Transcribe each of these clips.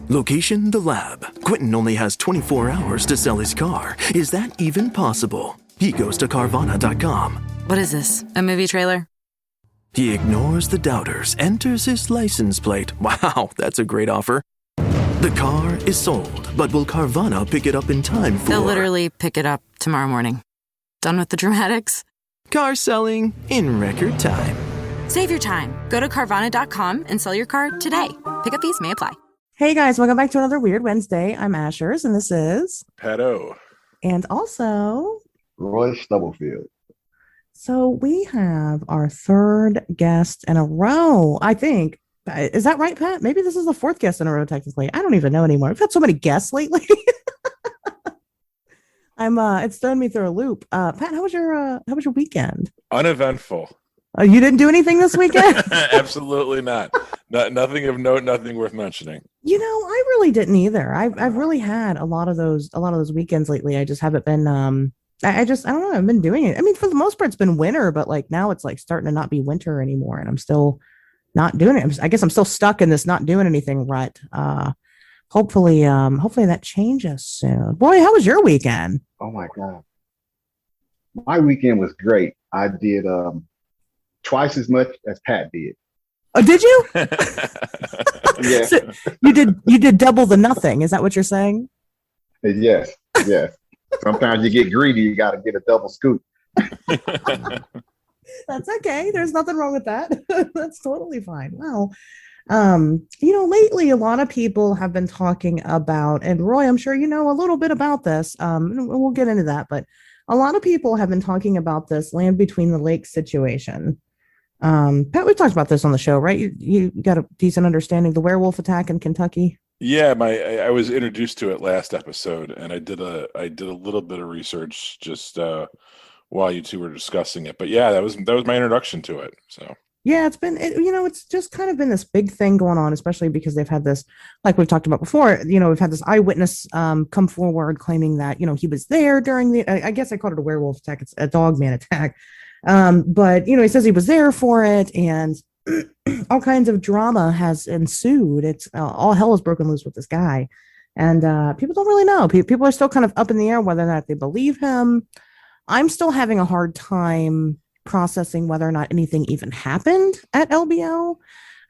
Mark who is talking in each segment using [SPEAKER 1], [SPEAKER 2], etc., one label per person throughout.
[SPEAKER 1] Location, the lab. Quentin only has 24 hours to sell his car. Is that even possible? He goes to Carvana.com.
[SPEAKER 2] What is this, a movie trailer?
[SPEAKER 1] He ignores the doubters, enters his license plate. Wow, that's a great offer. The car is sold, but will Carvana pick it up in time for...
[SPEAKER 2] They'll literally pick it up tomorrow morning. Done with the dramatics?
[SPEAKER 1] Car selling in record time.
[SPEAKER 2] Save your time. Go to Carvana.com and sell your car today. Pickup fees may apply.
[SPEAKER 3] Hey guys, welcome back to another Weird Wednesday. I'm Ashers, and this is...
[SPEAKER 4] Pato.
[SPEAKER 3] And also...
[SPEAKER 5] Roy Stubblefield.
[SPEAKER 3] So we have our third guest in a row, I think. Is that right, Pat? Maybe this is the fourth guest in a row, technically. I don't even know anymore. We've had so many guests lately. It's thrown me through a loop. Pat, how was your weekend?
[SPEAKER 4] Uneventful.
[SPEAKER 3] You didn't do anything this weekend?
[SPEAKER 4] Absolutely not. Nothing of note, nothing worth mentioning.
[SPEAKER 3] You know, I really didn't either. I've really had a lot of those weekends lately. I just haven't been I don't know. I've been doing it. I mean, for the most part, it's been winter, but like now it's like starting to not be winter anymore, and I'm still not doing it. I guess I'm still stuck in this not doing anything rut. Hopefully that changes soon. Boy, how was your weekend?
[SPEAKER 5] Oh my God. My weekend was great. I did twice as much as Pat did.
[SPEAKER 3] Oh, did you?
[SPEAKER 5] Yeah.
[SPEAKER 3] So you did double the nothing. Is that what you're saying?
[SPEAKER 5] Yes. Sometimes you get greedy, you gotta get a double scoop.
[SPEAKER 3] That's okay. There's nothing wrong with that. That's totally fine. Well, lately a lot of people have been talking about, and Roy, I'm sure you know a little bit about this. We'll get into that, but a lot of people have been talking about this land between the lakes situation. Pat, we've talked about this on the show, right? You got a decent understanding of the werewolf attack in Kentucky?
[SPEAKER 4] Yeah, I was introduced to it last episode, and I did a little bit of research just while you two were discussing it. But yeah, that was my introduction to it. So
[SPEAKER 3] yeah, it's just kind of been this big thing going on, especially because they've had this, like we've talked about before. We've had this eyewitness come forward claiming that he was there during the. I guess I called it a werewolf attack. It's a Dogman attack. But he says he was there for it, and all kinds of drama has ensued. It's all hell is broken loose with this guy, and people don't really know. People are still kind of up in the air whether or not they believe him. I'm still having a hard time processing whether or not anything even happened at LBL.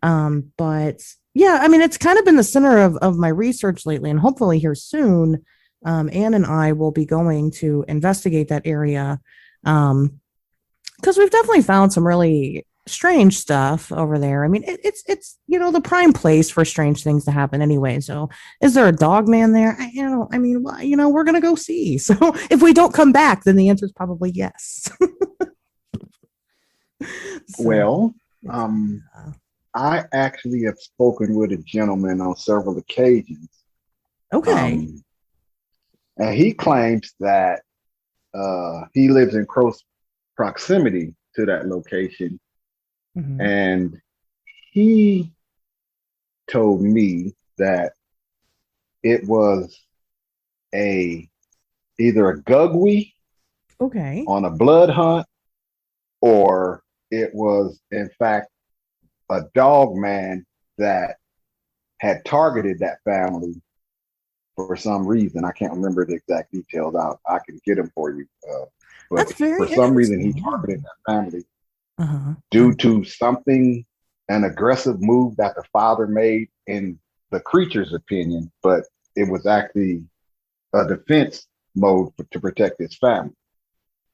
[SPEAKER 3] But yeah, I mean, it's kind of been the center of my research lately, and hopefully here soon, Anne and I will be going to investigate that area. Because we've definitely found some really strange stuff over there. I mean, it's the prime place for strange things to happen anyway. So is there a Dogman there? We're going to go see. So if we don't come back, then the answer is probably yes.
[SPEAKER 5] Well, I actually have spoken with a gentleman on several occasions.
[SPEAKER 3] Okay.
[SPEAKER 5] And he claims that he lives in close proximity to that location. Mm-hmm. And he told me that it was either a gugwe on a blood hunt, or it was in fact a dog man that had targeted that family for some reason. I can't remember the exact details. I can get them for you. But for some reason, he targeted that family due to an aggressive move that the father made in the creature's opinion, but it was actually a defense mode to protect his family.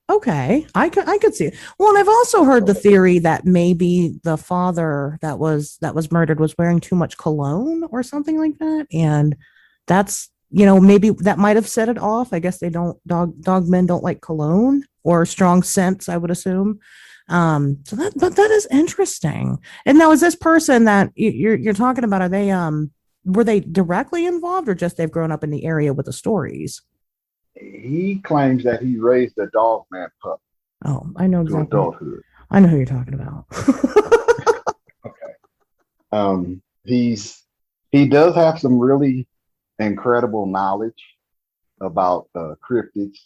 [SPEAKER 3] Okay, I could see it. Well, and I've also heard the theory that maybe the father that was murdered was wearing too much cologne or something like that, and that's maybe that might have set it off. I guess they dog men don't like cologne or strong scents, I would assume. So that is interesting. And now, is this person that you're talking about, were they directly involved, or just they've grown up in the area with the stories?
[SPEAKER 5] He claims that he raised a Dogman pup.
[SPEAKER 3] Oh, I know exactly.
[SPEAKER 5] To adulthood.
[SPEAKER 3] I know who you're talking about.
[SPEAKER 5] Okay. He does have some really incredible knowledge about cryptids,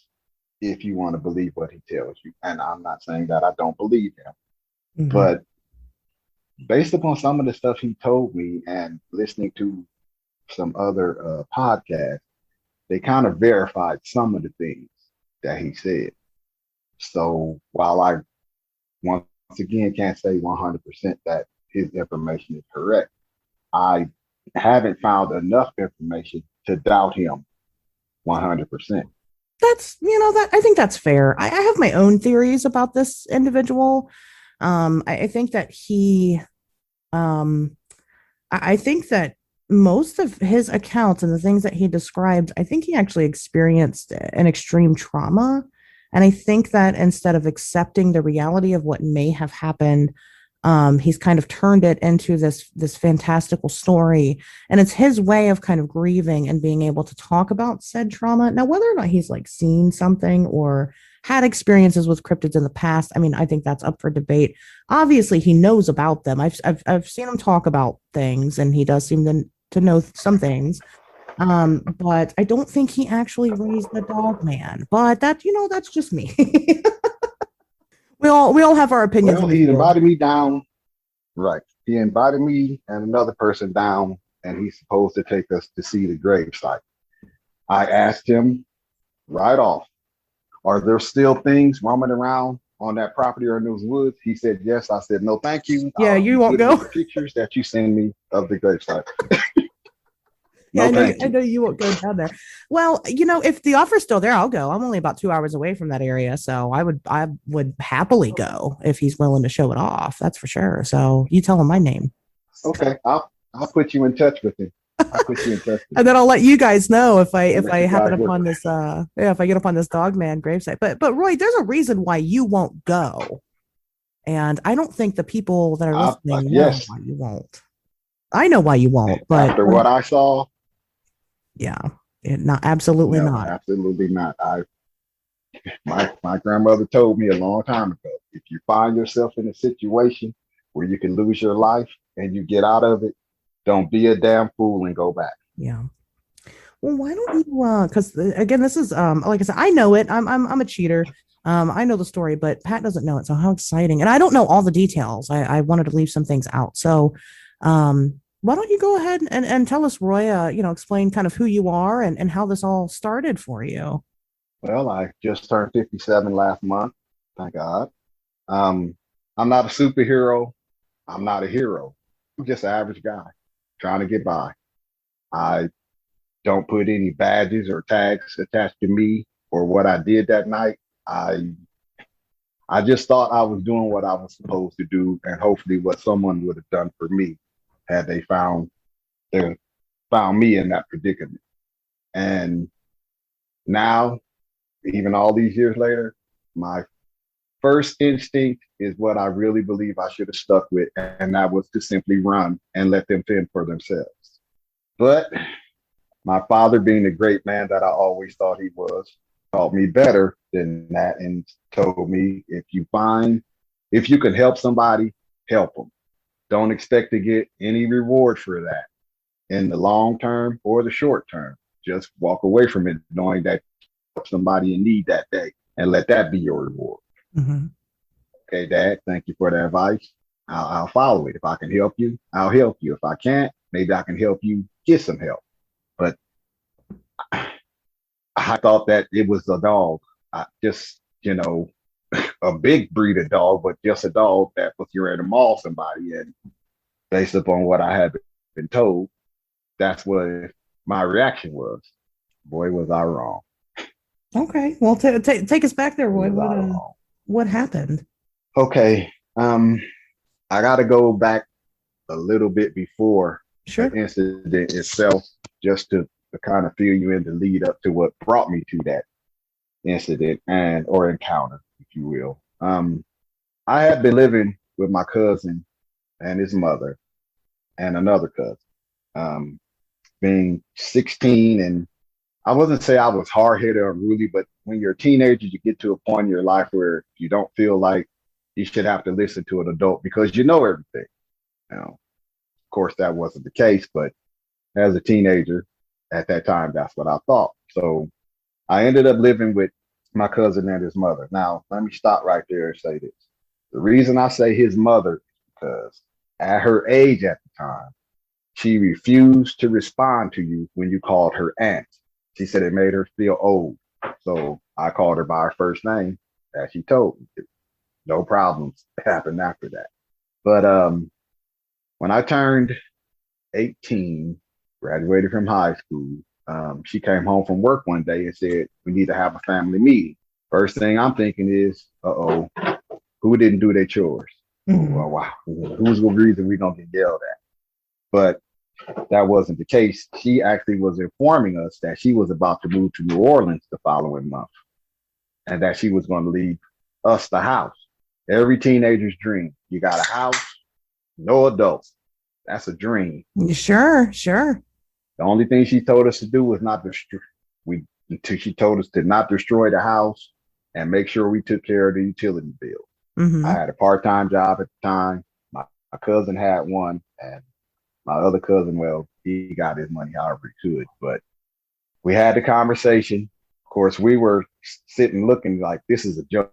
[SPEAKER 5] if you want to believe what he tells you. And I'm not saying that I don't believe him, but based upon some of the stuff he told me and listening to some other podcasts, they kind of verified some of the things that he said. So while I once again can't say 100% that his information is correct, I haven't found enough information to doubt him 100%.
[SPEAKER 3] That's, that I think that's fair. I have my own theories about this individual. I think that I think that most of his accounts and the things that he described, I think he actually experienced an extreme trauma. And I think that instead of accepting the reality of what may have happened, he's kind of turned it into this fantastical story, and it's his way of kind of grieving and being able to talk about said trauma. Now, whether or not he's like seen something or had experiences with cryptids in the past, I mean, I think that's up for debate. Obviously, he knows about them. I've seen him talk about things, and he does seem to know some things. But I don't think he actually raised the Dogman. But that's just me. We all have our opinions.
[SPEAKER 5] Well, he invited me down. Right. He invited me and another person down, and he's supposed to take us to see the gravesite. I asked him right off, are there still things roaming around on that property or in those woods? He said yes. I said no, thank you.
[SPEAKER 3] Yeah, you won't go.
[SPEAKER 5] The pictures that you send me of the gravesite.
[SPEAKER 3] Yeah, I know you won't go down there. Well, if the offer's still there, I'll go. I'm only about 2 hours away from that area, so I would happily go if he's willing to show it off. That's for sure. So you tell him my name.
[SPEAKER 5] Okay, I'll put you in touch with him.
[SPEAKER 3] And then I'll let you guys know if I happen upon this if I get upon this Dogman gravesite. But Roy, there's a reason why you won't go, and I don't think the people that are listening know why you won't. I know why you won't, but
[SPEAKER 5] after what I saw.
[SPEAKER 3] Yeah, absolutely not.
[SPEAKER 5] Absolutely not. My grandmother told me a long time ago, if you find yourself in a situation where you can lose your life and you get out of it, don't be a damn fool and go back.
[SPEAKER 3] Yeah. Well, why don't you? Because again, this is like I said, I know it. I'm a cheater. I know the story, but Pat doesn't know it. So how exciting! And I don't know all the details. I wanted to leave some things out. So, why don't you go ahead and tell us, Roy, explain kind of who you are and how this all started for you.
[SPEAKER 5] Well, I just turned 57 last month. Thank God. I'm not a superhero. I'm not a hero. I'm just an average guy trying to get by. I don't put any badges or tags attached to me or what I did that night. I just thought I was doing what I was supposed to do, and hopefully what someone would have done for me had they found me in that predicament. And now, even all these years later, my first instinct is what I really believe I should have stuck with, and that was to simply run and let them fend for themselves. But my father, being the great man that I always thought he was, taught me better than that and told me, if you can help somebody, help them. Don't expect to get any reward for that in the long term or the short term. Just walk away from it knowing that you help somebody in need that day and let that be your reward.
[SPEAKER 3] Mm-hmm.
[SPEAKER 5] Okay, Dad, thank you for the advice. I'll follow it. If I can help you, I'll help you. If I can't, maybe I can help you get some help. But I thought that it was a dog. A big breed of dog, but just a dog that was here at a mall somebody. And based upon what I had been told, that's what my reaction was. Boy, was I wrong.
[SPEAKER 3] Okay. Well, take us back there, Roy. What happened?
[SPEAKER 5] Okay. I got to go back a little bit before
[SPEAKER 3] the
[SPEAKER 5] incident itself, just to kind of fill you in the lead up to what brought me to that incident or encounter, if you will. I had been living with my cousin and his mother and another cousin, being 16, and I wasn't say I was hard-headed or unruly, but when you're a teenager, you get to a point in your life where you don't feel like you should have to listen to an adult because you know everything. Of course, that wasn't the case, but as a teenager at that time, that's what I thought. So I ended up living with my cousin and his mother. Now, let me stop right there and say this. The reason I say his mother is because at her age at the time, she refused to respond to you when you called her aunt. She said it made her feel old. So I called her by her first name, as she told me. No problems happened after that. But when I turned 18, graduated from high school, she came home from work one day and said, we need to have a family meeting. First thing I'm thinking is, who didn't do their chores? Mm-hmm. Well, wow, who's the reason we're going to get yelled at? But that wasn't the case. She actually was informing us that she was about to move to New Orleans the following month and that she was going to leave us the house. Every teenager's dream. You got a house, no adults. That's a dream.
[SPEAKER 3] Sure.
[SPEAKER 5] The only thing she told us to do was not destroy. She told us to not destroy the house and make sure we took care of the utility bill. Mm-hmm. I had a part-time job at the time. My cousin had one, and my other cousin, well, he got his money however he could. But we had the conversation. Of course, we were sitting looking like this is a joke,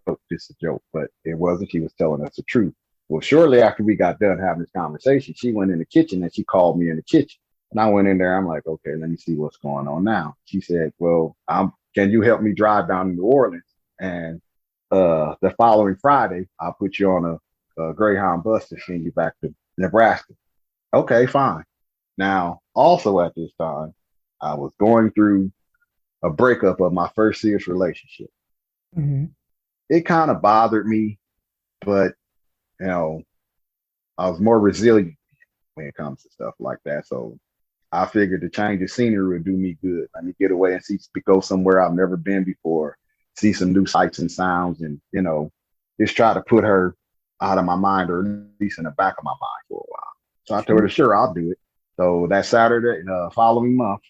[SPEAKER 5] but it wasn't. She was telling us the truth. Well, shortly after we got done having this conversation, she went in the kitchen and she called me in the kitchen. And I went in there. I'm like, okay, let me see what's going on now. She said, well, can you help me drive down to New Orleans? And the following Friday, I'll put you on a Greyhound bus to send you back to Nebraska. Okay, fine. Now, also at this time, I was going through a breakup of my first serious relationship. Mm-hmm. It kind of bothered me, but I was more resilient when it comes to stuff like that. So I figured the change of scenery would do me good. Let me get away and go somewhere I've never been before, see some new sights and sounds, and just try to put her out of my mind, or at least in the back of my mind for a while. So I told her, sure, I'll do it. So that Saturday, following month,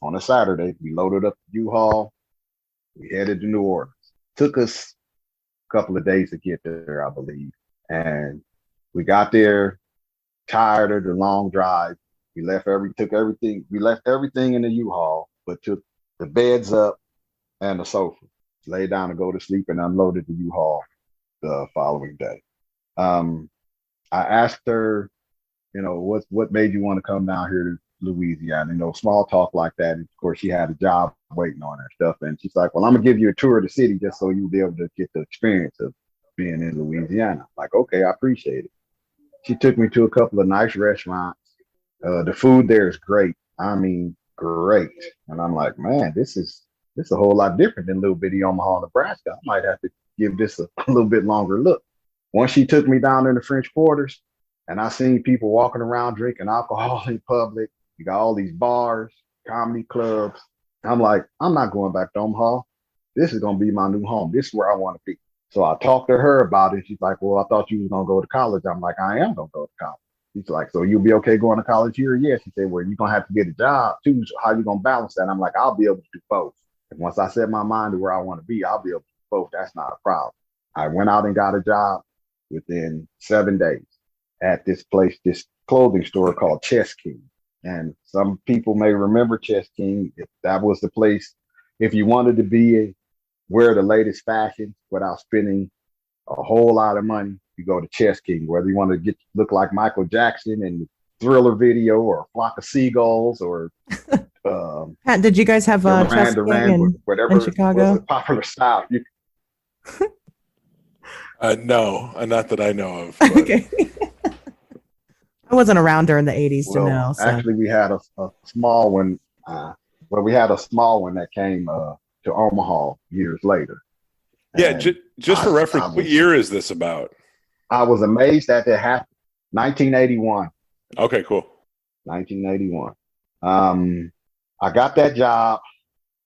[SPEAKER 5] on a Saturday, we loaded up the U-Haul. We headed to New Orleans. Took us a couple of days to get there, I believe. And we got there, tired of the long drive. We left everything in the U-Haul, but took the beds up and the sofa, laid down to go to sleep, and unloaded the U-Haul the following day. I asked her, what made you want to come down here to Louisiana? Small talk like that. And of course, she had a job waiting on her and stuff. And she's like, well, I'm going to give you a tour of the city just so you'll be able to get the experience of being in Louisiana. I'm like, okay, I appreciate it. She took me to a couple of nice restaurants. The food there is great. I mean, great. And I'm like, man, this is a whole lot different than little bitty Omaha, Nebraska. I might have to give this a little bit longer look. Once she took me down in the French Quarters, and I seen people walking around drinking alcohol in public. You got all these bars, comedy clubs. I'm like, I'm not going back to Omaha. This is going to be my new home. This is where I want to be. So I talked to her about it. She's like, well, I thought you was going to go to college. I'm like, I am going to go to college. She's like, so you'll be okay going to college here? Yeah. She said, well, you're going to have to get a job too. So how you going to balance that? I'm like, I'll be able to do both. And once I set my mind to where I want to be, I'll be able to do both. That's not a problem. I went out and got a job within 7 days at this clothing store called Chess King. And some people may remember Chess King. That was the place, if you wanted to wear the latest fashion without spending a whole lot of money, you go to Chess King. Whether you want to look like Michael Jackson in the Thriller video, or a flock of seagulls, or
[SPEAKER 3] Pat, did you guys have Chess King in Chicago?
[SPEAKER 5] Was a popular style.
[SPEAKER 4] No, not that I know of.
[SPEAKER 3] Okay. I wasn't around during the 80s to know. So.
[SPEAKER 5] Actually, we had a small one. We had a small one that came to Omaha years later.
[SPEAKER 4] Yeah, just for reference, what year is this about?
[SPEAKER 5] I was amazed that it happened. 1981.
[SPEAKER 4] Okay, cool.
[SPEAKER 5] 1981. I got that job.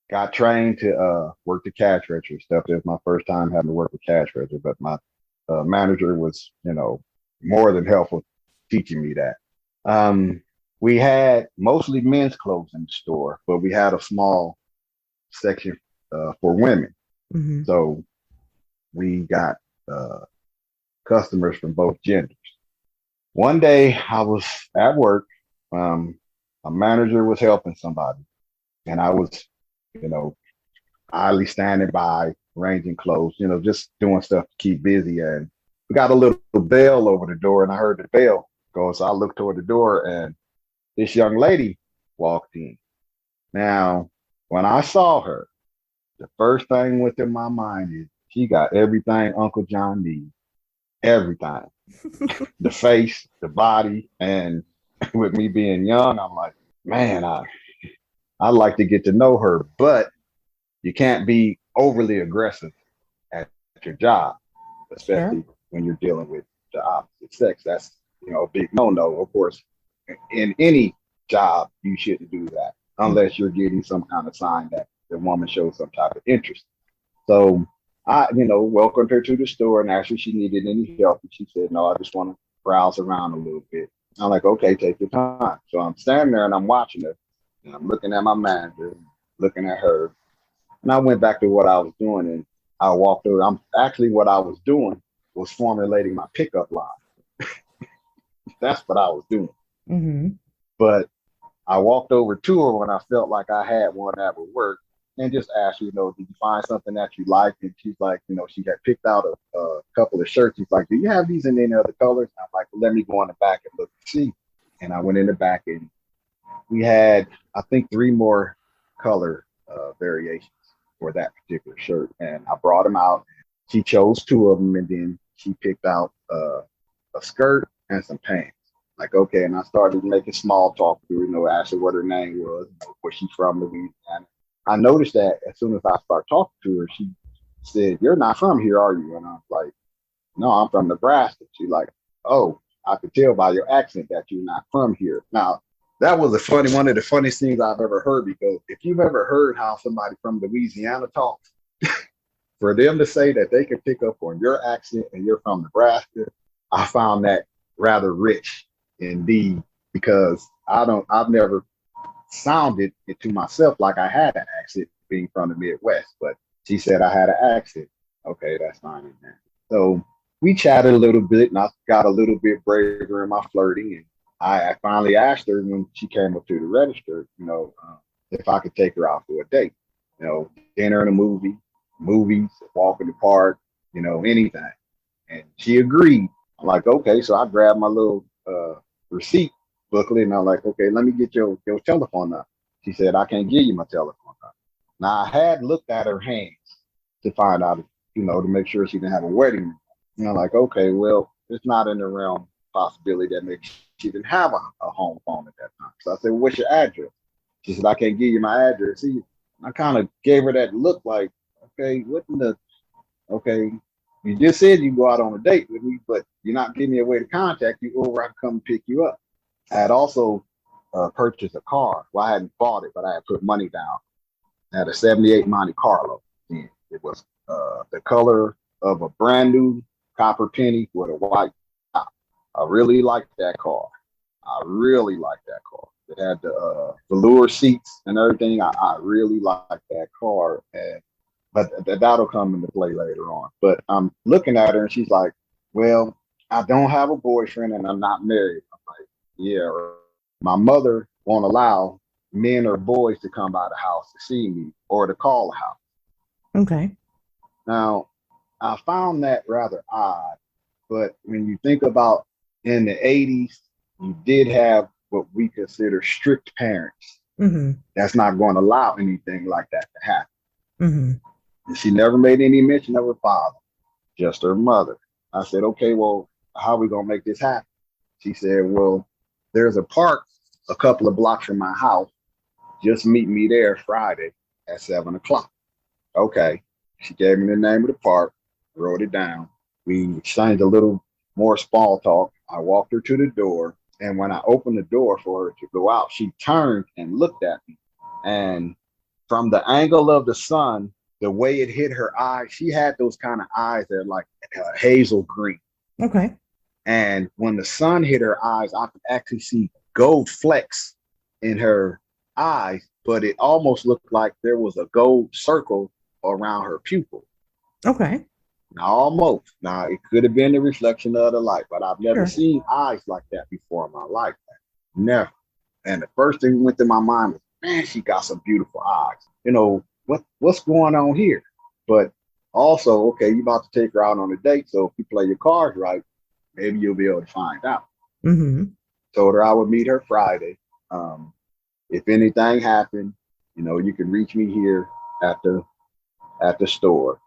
[SPEAKER 5] Got trained to work the cash register stuff. It was my first time having to work with cash register, but my manager was, more than helpful teaching me that. We had mostly men's clothes in the store, but we had a small section for women. Mm-hmm. So we got customers from both genders. One day I was at work. A manager was helping somebody, and I was idly standing by, arranging clothes, just doing stuff to keep busy. And we got a little bell over the door, and I heard the bell go. So I looked toward the door, and this young lady walked in. Now, when I saw her, the first thing went through my mind is she got everything Uncle John needs. Everything. The face, the body, and with me being young, I'm like, man, I like to get to know her, but you can't be overly aggressive at your job, especially when you're dealing with the opposite sex. That's a big no-no. Of course, in any job, you shouldn't do that unless you're getting some kind of sign that the woman shows some type of interest. So I, welcomed her to the store and asked her if she needed any help. And she said, no, I just want to browse around a little bit. I'm like, okay, take your time. So I'm standing there and I'm watching her and I'm looking at my manager, looking at her. And I went back to what I was doing and I walked over. What I was doing was formulating my pickup line. That's what I was doing.
[SPEAKER 3] Mm-hmm.
[SPEAKER 5] But I walked over to her when I felt like I had one that would work and just asked her, did you find something that you liked? And she's like, she had picked out a couple of shirts. She's like, do you have these in any other colors? And I'm like, well, let me go in the back and look and see. And I went in the back and we had, I think, 3 more color variations for that particular shirt. And I brought them out. She chose 2 of them and then she picked out a skirt and some pants. Like, okay, and I started making small talk to her, asked her what her name was, where she's from, Louisiana. I noticed that as soon as I started talking to her, she said, you're not from here, are you? And I was like, no, I'm from Nebraska. She's like, oh, I could tell by your accent that you're not from here. Now, that was one of the funniest things I've ever heard, because if you've ever heard how somebody from Louisiana talks, for them to say that they can pick up on your accent and you're from Nebraska, I found that rather rich indeed, because I've never sounded it to myself like I had an accent being from the Midwest, but she said I had an accent. Okay, that's fine. So we chatted a little bit and I got a little bit braver in my flirting. And I finally asked her when she came up to the register, if I could take her out for a date, dinner and a movie, movies, walk in the park, anything. And she agreed. I'm like, okay. So I grabbed my little receipt booklet and I'm like, okay, let me get your telephone number. She said, I can't give you my telephone number. Now I had looked at her hands to find out, to make sure she didn't have a wedding ring. And I'm like, okay, well, it's not in the realm possibility that maybe she didn't have a home phone at that time. So I said, well, what's your address? She said, I can't give you my address. See, I kind of gave her that look like, okay, okay, you just said you go out on a date with me, but you're not giving me a way to contact you, or I can come pick you up. I had also purchased a car. Well, I hadn't bought it, but I had put money down. I had a 78 Monte Carlo. And it was the color of a brand new copper penny with a white top. I really liked that car. It had the velour seats and everything. I really liked that car. But that'll come into play later on. But I'm looking at her and she's like, well, I don't have a boyfriend and I'm not married. I'm like, yeah, my mother won't allow men or boys to come by the house to see me or to call the house.
[SPEAKER 3] Okay.
[SPEAKER 5] Now, I found that rather odd, but when you think about in the 80s, you did have what we consider strict parents.
[SPEAKER 3] Mm-hmm.
[SPEAKER 5] That's not going to allow anything like that to happen.
[SPEAKER 3] Mm-hmm.
[SPEAKER 5] And she never made any mention of her father, just her mother. I said, okay, well, how are we going to make this happen? She said, well, there's a park a couple of blocks from my house. Just meet me there Friday at 7:00. Okay. She gave me the name of the park, wrote it down. We exchanged a little more small talk. I walked her to the door. And when I opened the door for her to go out, she turned and looked at me. And from the angle of the sun, the way it hit her eyes, she had those kind of eyes that are like hazel green.
[SPEAKER 3] Okay.
[SPEAKER 5] And when the sun hit her eyes, I could actually see gold flecks in her eyes, but it almost looked like there was a gold circle around her pupil.
[SPEAKER 3] Okay.
[SPEAKER 5] Almost. Now, it could have been the reflection of the light, but I've never seen eyes like that before in my life. Never. And the first thing that went through my mind was, man, she got some beautiful eyes. What's going on here? But also, okay, you're about to take her out on a date, so if you play your cards right, maybe you'll be able to find out.
[SPEAKER 3] Mm-hmm.
[SPEAKER 5] Told her I would meet her Friday. If anything happened, you can reach me here at the store,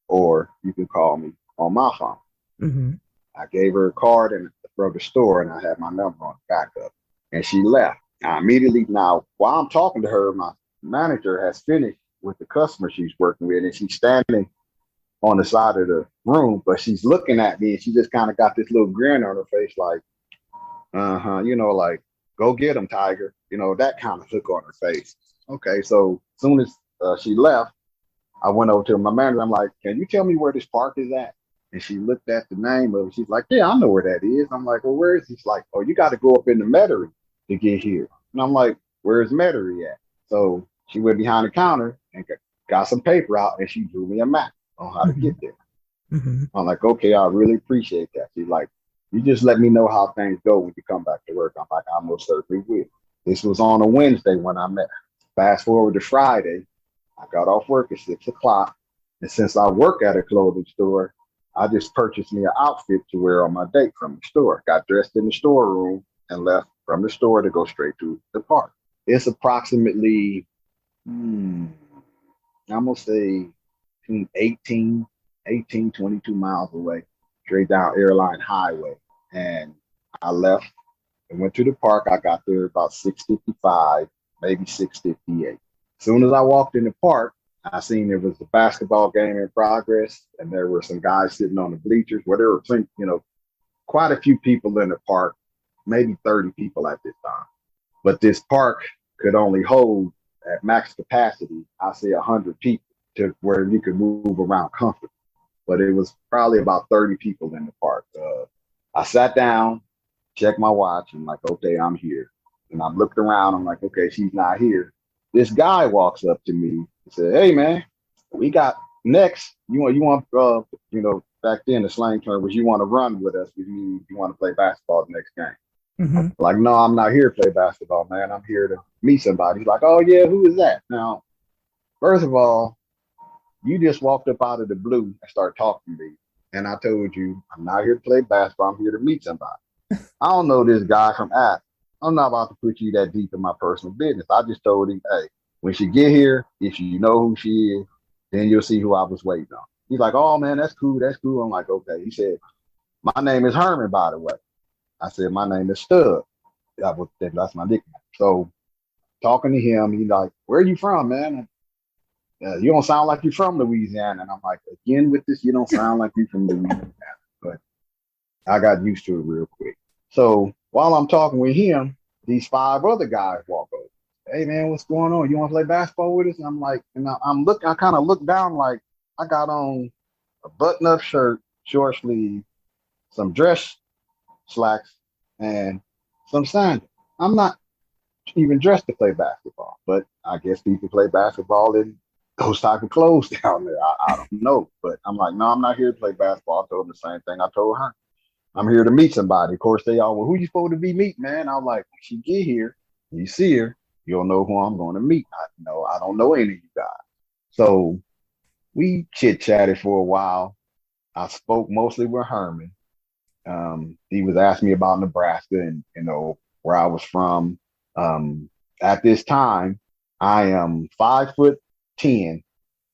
[SPEAKER 5] or you can call me on my phone.
[SPEAKER 3] Mm-hmm.
[SPEAKER 5] I gave her a card from the store, and I had my number on the backup, and she left. Now, while I'm talking to her, my manager has finished with the customer she's working with, and she's standing on the side of the room, but she's looking at me, and she just kind of got this little grin on her face, like, like, go get him, Tiger, that kind of look on her face. Okay, so as soon as she left, I went over to my manager. I'm like, can you tell me where this park is at? And she looked at the name of it. She's like, yeah, I know where that is. I'm like, well, where is it? She's like, oh, you got to go up in the Metairie to get here. And I'm like, where's Metairie at? So she went behind the counter and got some paper out, and she drew me a map on how to get there.
[SPEAKER 3] Mm-hmm.
[SPEAKER 5] I'm like, okay, I really appreciate that. She's like, you just let me know how things go when you come back to work. I'm like, I most certainly will. This was on a Wednesday when I met her. Fast forward to Friday, I got off work at 6 o'clock. And since I work at a clothing store, I just purchased me an outfit to wear on my date from the store. Got dressed in the storeroom and left from the store to go straight to the park. It's approximately, I'm going to say between 18, 22 miles away, straight down Airline Highway. And I left and went to the park. I got there about 6:55, maybe 6:58. As soon as I walked in the park, I seen there was a basketball game in progress, and there were some guys sitting on the bleachers where there were, quite a few people in the park, maybe 30 people at this time. But this park could only hold at max capacity, I say 100 people, to where you could move around comfortably. But it was probably about 30 people in the park. I sat down, checked my watch, and like, okay, I'm here. And I'm looking around, I'm like, okay, she's not here. This guy walks up to me and said, hey man, we got next. You want back then the slang term was, you want to run with us, you want to play basketball the next game.
[SPEAKER 3] Mm-hmm.
[SPEAKER 5] Like, no, I'm not here to play basketball, man. I'm here to meet somebody. He's like, oh yeah, who is that? Now, first of all, you just walked up out of the blue and started talking to me. And I told you, I'm not here to play basketball. I'm here to meet somebody. I don't know this guy from App. I'm not about to put you that deep in my personal business. I just told him, hey, when she get here, if you know who she is, then you'll see who I was waiting on. He's like, oh man, that's cool. That's cool. I'm like, okay. He said, my name is Herman, by the way. I said, my name is Stubb. That's my nickname. So talking to him, he's like, where are you from, man? You don't sound like you're from Louisiana. And I'm like, again with this, you don't sound like you're from Louisiana. But I got used to it real quick. So while I'm talking with him, these 5 other guys walk over. Hey man, what's going on? You want to play basketball with us? And I'm like, and I kind of look down, like I got on a button-up shirt, short sleeve, some dress slacks, and some sandals. I'm not even dressed to play basketball, but I guess people play basketball in those type of clothes down there. I don't know, but I'm like, no, I'm not here to play basketball. I told them the same thing I told her. I'm here to meet somebody. Of course, they all, well, who you supposed to be meeting, man? I'm like, when she get here, you see her, you'll know who I'm going to meet. I don't know any of you guys. So we chit-chatted for a while. I spoke mostly with Herman. He was asking me about Nebraska and, where I was from. At this time, I am 5'10", 10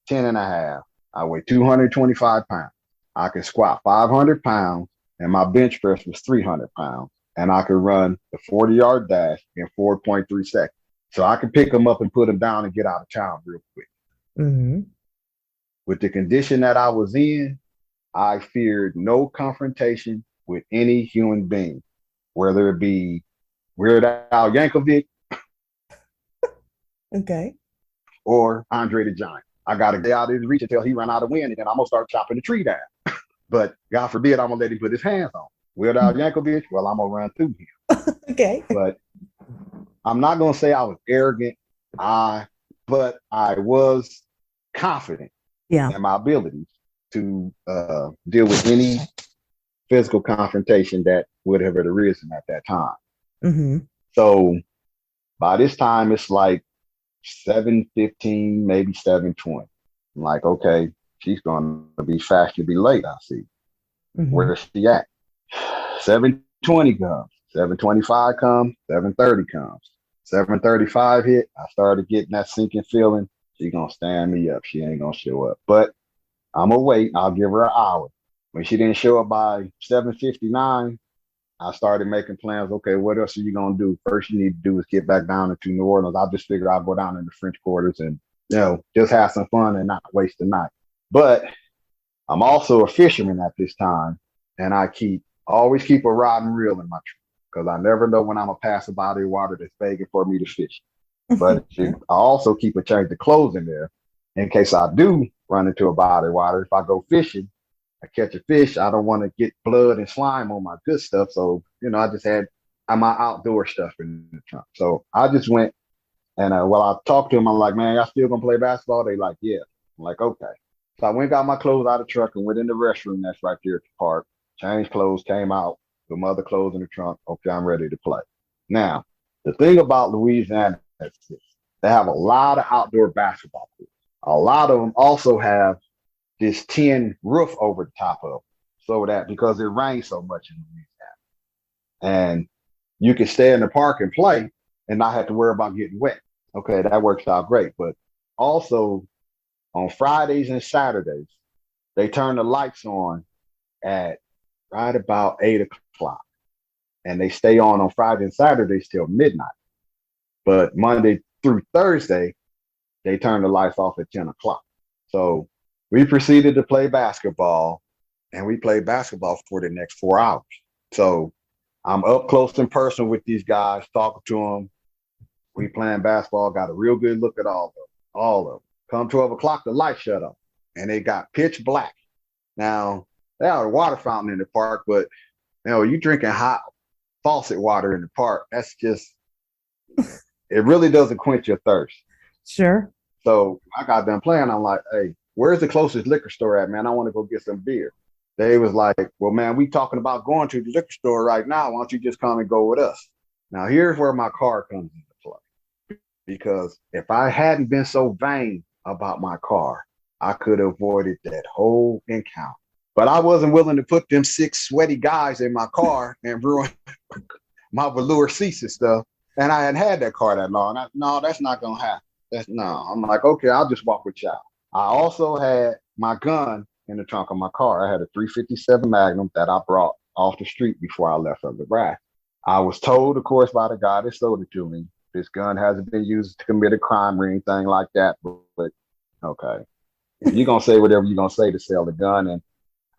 [SPEAKER 5] and a half. I weigh 225 pounds. I can squat 500 pounds, and my bench press was 300 pounds. And I could run the 40-yard dash in 4.3 seconds. So I could pick them up and put them down and get out of town real quick.
[SPEAKER 3] Mm-hmm.
[SPEAKER 5] With the condition that I was in, I feared no confrontation with any human being, whether it be Weird Al Yankovic,
[SPEAKER 3] okay,
[SPEAKER 5] or Andre the Giant. I got to get out of his reach until he run out of wind, and then I'm going to start chopping the tree down. But God forbid, I'm going to let him put his hands on Weird Al Yankovic. Well, I'm going to run through him.
[SPEAKER 3] Okay.
[SPEAKER 5] But I'm not going to say I was arrogant, but I was confident in my abilities to deal with any physical confrontation that would have arisen at that time.
[SPEAKER 3] Mm-hmm.
[SPEAKER 5] So by this time, it's like 7:15, maybe 7:20. I'm like, okay, she's going to be fashionably late, I see. Mm-hmm. Where's she at? 7:20 comes, 7:25 comes, 7:30 comes. 7:35 hit. I started getting that sinking feeling. She gonna stand me up. She ain't gonna show up. But I'm gonna wait. I'll give her an hour. When she didn't show up by 7:59, I started making plans. Okay, what else are you gonna do? First, you need to do is get back down into New Orleans. I just figured I'll go down in the French Quarters and just have some fun and not waste the night. But I'm also a fisherman at this time, and I always keep a rod and reel in my truck because I never know when I'm gonna pass a body of water that's begging for me to fish. But I also keep a change of clothes in there in case I do run into a body of water. If I go fishing, I catch a fish, I don't want to get blood and slime on my good stuff. So, I just had my outdoor stuff in the trunk. So I just went and while I talked to them, I'm like, man, y'all still gonna play basketball? They like, yeah. I'm like, okay. So I went, got my clothes out of the truck and went in the restroom that's right there at the park, changed clothes, came out, put my other clothes in the trunk. Okay, I'm ready to play. Now, the thing about Louisiana is this. They have a lot of outdoor basketball courts. A lot of them also have this tin roof over the top of them, so that because it rains so much in Louisiana, and you can stay in the park and play and not have to worry about getting wet. Okay, that works out great. But also on Fridays and Saturdays, they turn the lights on at right about 8:00, and they stay on Fridays and Saturdays till midnight. But Monday through Thursday, they turn the lights off at 10:00. So we proceeded to play basketball, and we played basketball for the next 4 hours. So I'm up close and personal with these guys, talking to them. We playing basketball, got a real good look at all of them. Come 12:00, the lights shut off, and it got pitch black. Now, they have a water fountain in the park, but you drinking hot faucet water in the park, that's just, it really doesn't quench your thirst.
[SPEAKER 3] Sure.
[SPEAKER 5] So I got done playing. I'm like, hey, where's the closest liquor store at, man? I want to go get some beer. They was like, well, man, we talking about going to the liquor store right now. Why don't you just come and go with us? Now, here's where my car comes into play. Because if I hadn't been so vain about my car, I could have avoided that whole encounter. But I wasn't willing to put them 6 sweaty guys in my car and ruin my velour seats and stuff. And I hadn't had that car that long. No, that's not going to happen. I'm like, okay, I'll just walk with y'all. I also had my gun in the trunk of my car. I had a .357 Magnum that I brought off the street before I left from Nebraska. I was told, of course, by the guy that sold it to me, this gun hasn't been used to commit a crime or anything like that. But okay, you're going to say whatever you're going to say to sell the gun. And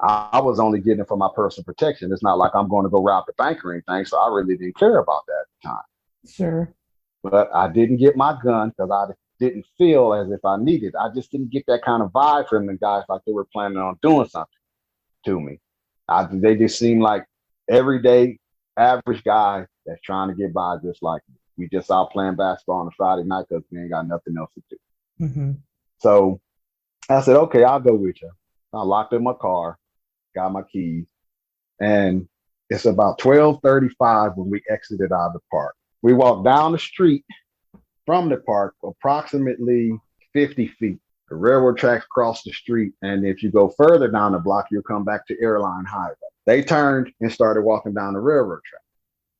[SPEAKER 5] I was only getting it for my personal protection. It's not like I'm going to go rob the bank or anything. So I really didn't care about that at the time.
[SPEAKER 3] Sure.
[SPEAKER 5] But I didn't get my gun because I didn't feel as if I needed. I just didn't get that kind of vibe from the guys like they were planning on doing something to me. They just seemed like everyday average guy that's trying to get by just like me. We just out playing basketball on a Friday night because we ain't got nothing else to do.
[SPEAKER 3] Mm-hmm.
[SPEAKER 5] So I said, okay, I'll go with you. I locked in my car, got my keys, and it's about 12:35 when we exited out of the park. We walked down the street from the park approximately 50 feet. The railroad tracks cross the street, and if you go further down the block, you'll come back to Airline Highway. They turned and started walking down the railroad track.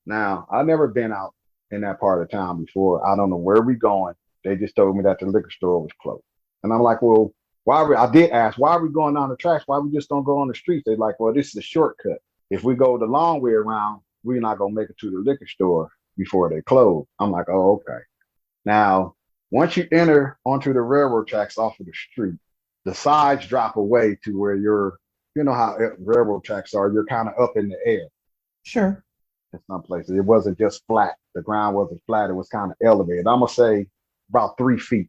[SPEAKER 5] Now, I've never been out in that part of town before. I don't know where we're going. They just told me that the liquor store was closed. And I'm like, well, I did ask, why are we going down the tracks? Why we just don't go on the street? They're like, well, this is a shortcut. If we go the long way around, we're not going to make it to the liquor store before they close. I'm like, oh, okay. Now, once you enter onto the railroad tracks off of the street, the sides drop away to where you know how railroad tracks are, you're kind of up in the air.
[SPEAKER 3] Sure.
[SPEAKER 5] In some places, it wasn't just flat. The ground wasn't flat. It was kind of elevated. I'm going to say about 3 feet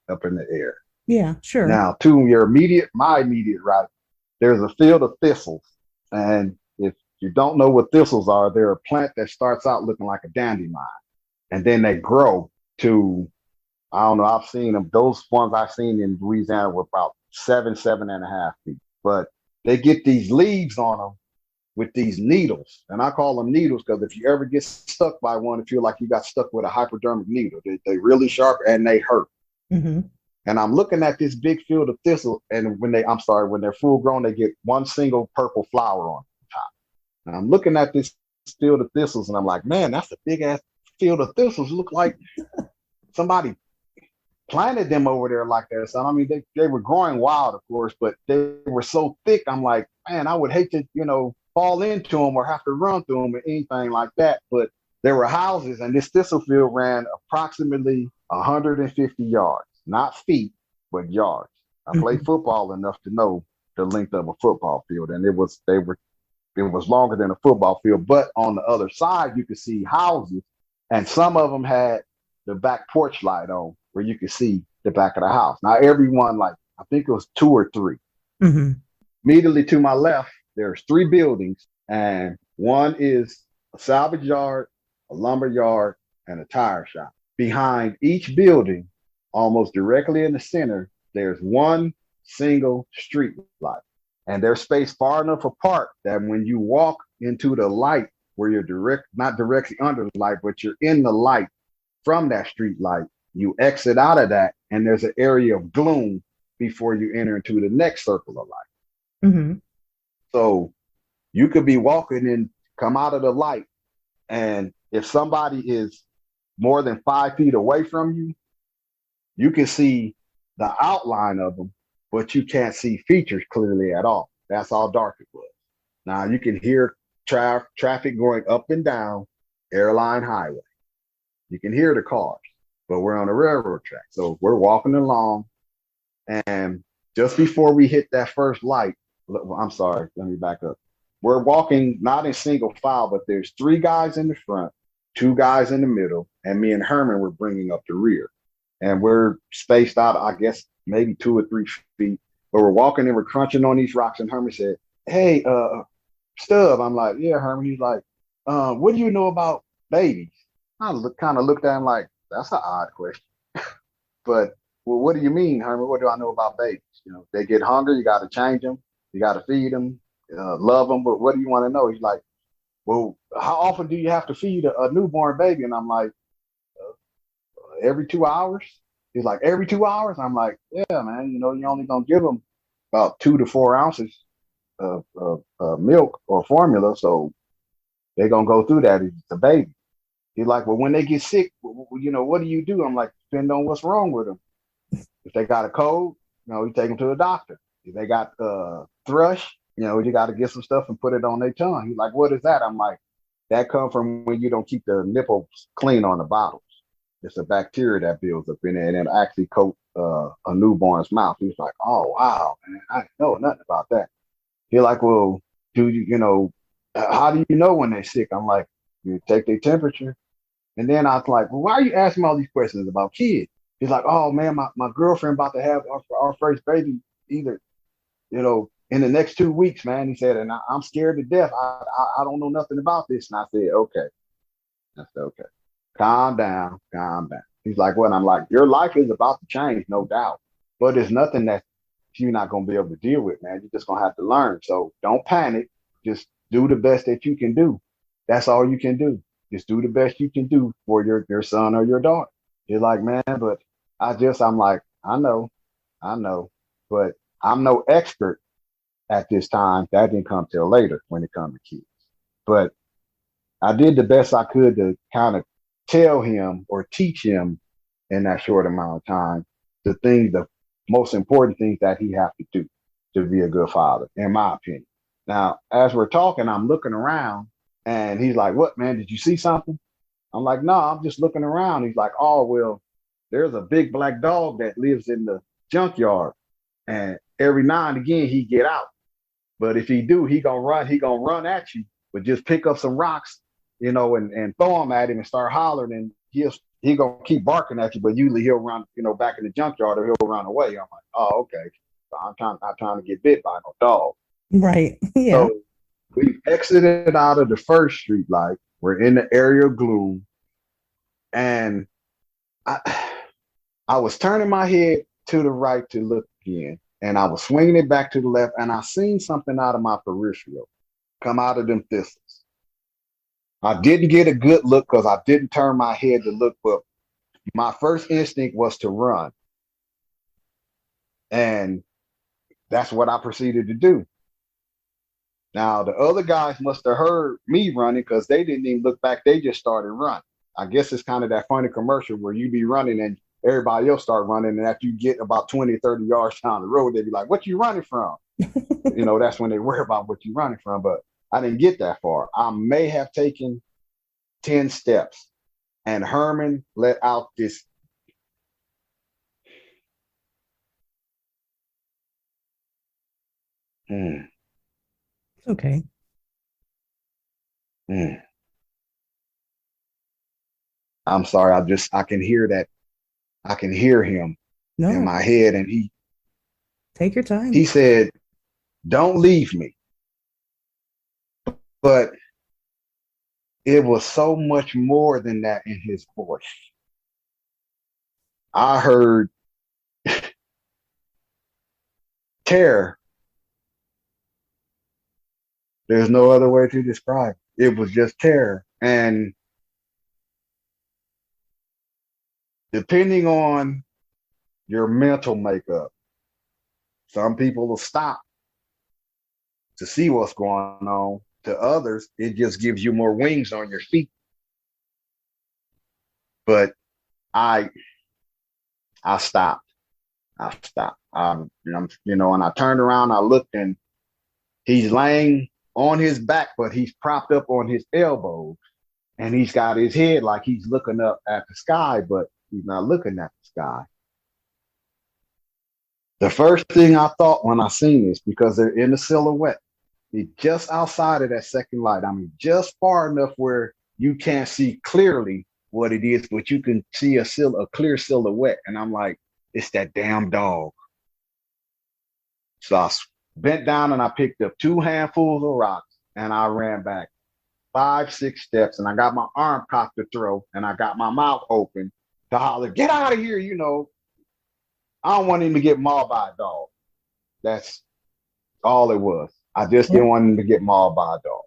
[SPEAKER 5] up in the air.
[SPEAKER 3] Yeah, sure.
[SPEAKER 5] Now, to my immediate right, there's a field of thistles. And if you don't know what thistles are, they're a plant that starts out looking like a dandelion. And then they grow to, I don't know, I've seen them. Those ones I've seen in Louisiana were about 7.5 feet. But they get these leaves on them with these needles. And I call them needles because if you ever get stuck by one, it feels like you got stuck with a hypodermic needle. They're really sharp and they hurt.
[SPEAKER 3] Mm-hmm.
[SPEAKER 5] And I'm looking at this big field of thistles, and when they're full grown, they get one single purple flower on top. And I'm looking at this field of thistles, and I'm like, man, that's a big ass field of thistles looked like somebody planted them over there like that. So I mean, they were growing wild, of course, but they were so thick. I'm like, man, I would hate to, fall into them or have to run through them or anything like that. But there were houses, and this thistle field ran approximately 150 yards, not feet, but yards. I played football enough to know the length of a football field, and it was longer than a football field. But on the other side, you could see houses, and some of them had the back porch light on, where you could see the back of the house. Now, everyone, like, I think it was 2 or 3. Immediately to my left, there's 3 buildings, and one is a salvage yard, a lumber yard, and a tire shop. Behind each building, almost directly in the center, there's one single street light. And they're spaced far enough apart that when you walk into the light, where you're not directly under the light, but you're in the light from that street light, you exit out of that, and there's an area of gloom before you enter into the next circle of light. So you could be walking and come out of the light, and if somebody is more than 5 feet away from you, you can see the outline of them, but you can't see features clearly at all. That's how dark it was. Now you can hear traffic going up and down Airline Highway. You can hear the cars, but we're on a railroad track. So we're walking along, and just before we hit that first light, I'm sorry, let me back up. We're walking not in single file, but there's 3 guys in the front, 2 guys in the middle, and me and Herman were bringing up the rear. And we're spaced out, I guess, maybe 2 or 3 feet. But we're walking and we're crunching on these rocks. And Herman said, "Hey, Stubb." I'm like, "Yeah, Herman." He's like, "What do you know about babies?" I kind of looked at him like, that's an odd question. But, well, what do you mean, Herman? What do I know about babies? They get hungry, you got to change them, you got to feed them, love them. But what do you want to know? He's like, "Well, how often do you have to feed a newborn baby?" And I'm like, "Every 2 hours." He's like, "Every 2 hours?" I'm like, "Yeah, man, you're only going to give them about 2 to 4 ounces of milk or formula. So they're going to go through that. It's a baby." He's like, "Well, when they get sick, what do you do?" I'm like, "Depending on what's wrong with them. If they got a cold, you take them to the doctor. If they got thrush, you got to get some stuff and put it on their tongue." He's like, "What is that?" I'm like, "That comes from when you don't keep the nipples clean on the bottles. It's a bacteria that builds up in there and it actually coat a newborn's mouth." He's like, "Oh, wow, man, I didn't know nothing about that." He's like, "Well, do how do you know when they're sick?" I'm like, "You take their temperature." And then I was like, "Well, why are you asking me all these questions about kids?" He's like, "Oh, man, my girlfriend about to have our first baby either, in the next 2 weeks, man." He said, "And I'm scared to death. I don't know nothing about this." And I said, "Okay." I said, "Okay. Calm down, calm down." He's like, "What?" I'm like, "Your life is about to change, no doubt. But there's nothing that you're not going to be able to deal with, man. You're just going to have to learn. So don't panic. Just do the best that you can do. That's all you can do. Just do the best you can do for your son or your daughter." He's like, "Man, but I'm like, I know, but I'm no expert at this time." That didn't come till later when it comes to kids. But I did the best I could to kind of tell him or teach him in that short amount of time the most important things that he has to do to be a good father, in my opinion. Now, as we're talking, I'm looking around, and he's like, "What, man, did you see something?" I'm like, "No, I'm just looking around." He's like, "Oh, well, there's a big black dog that lives in the junkyard, and every now and again he get out. But if he do, he gonna run at you, but just pick up some rocks, and throw them at him and start hollering, and he gonna keep barking at you, but usually he'll run, back in the junkyard, or he'll run away." I'm like, "Oh, okay. So I'm not trying to get bit by no dog."
[SPEAKER 3] Right. Yeah.
[SPEAKER 5] So we exited out of the first street light. We're in the area of gloom, and I was turning my head to the right to look again, and I was swinging it back to the left, and I seen something out of my peripheral come out of them thistles. I didn't get a good look because I didn't turn my head to look, but my first instinct was to run. And that's what I proceeded to do. Now, the other guys must have heard me running because they didn't even look back. They just started running. I guess it's kind of that funny commercial where you be running and everybody else start running, and after you get about 20 or 30 yards down the road, they be like, what you running from? That's when they worry about what you running from. But I didn't get that far. I may have taken 10 steps, and Herman let out this.
[SPEAKER 3] Okay.
[SPEAKER 5] I'm sorry. I can hear that. I can hear him in my head. And
[SPEAKER 3] take your time.
[SPEAKER 5] He said, don't leave me. But it was so much more than that in his voice. I heard terror. There's no other way to describe it. It was just terror. And depending on your mental makeup, some people will stop to see what's going on. To others, it just gives you more wings on your feet. But I stopped. And I turned around, I looked, and he's laying on his back, but he's propped up on his elbows, and he's got his head like he's looking up at the sky, but he's not looking at the sky. The first thing I thought when I seen this, because they're in the silhouette, just outside of that second light. I mean, just far enough where you can't see clearly what it is, but you can see a clear silhouette. And I'm like, it's that damn dog. So I bent down and I picked up 2 handfuls of rocks, and I ran back 5, 6 steps, and I got my arm cocked to throw, and I got my mouth open to holler, get out of here. I don't want him to get mauled by a dog. That's all it was. I just didn't want him to get mauled by a dog.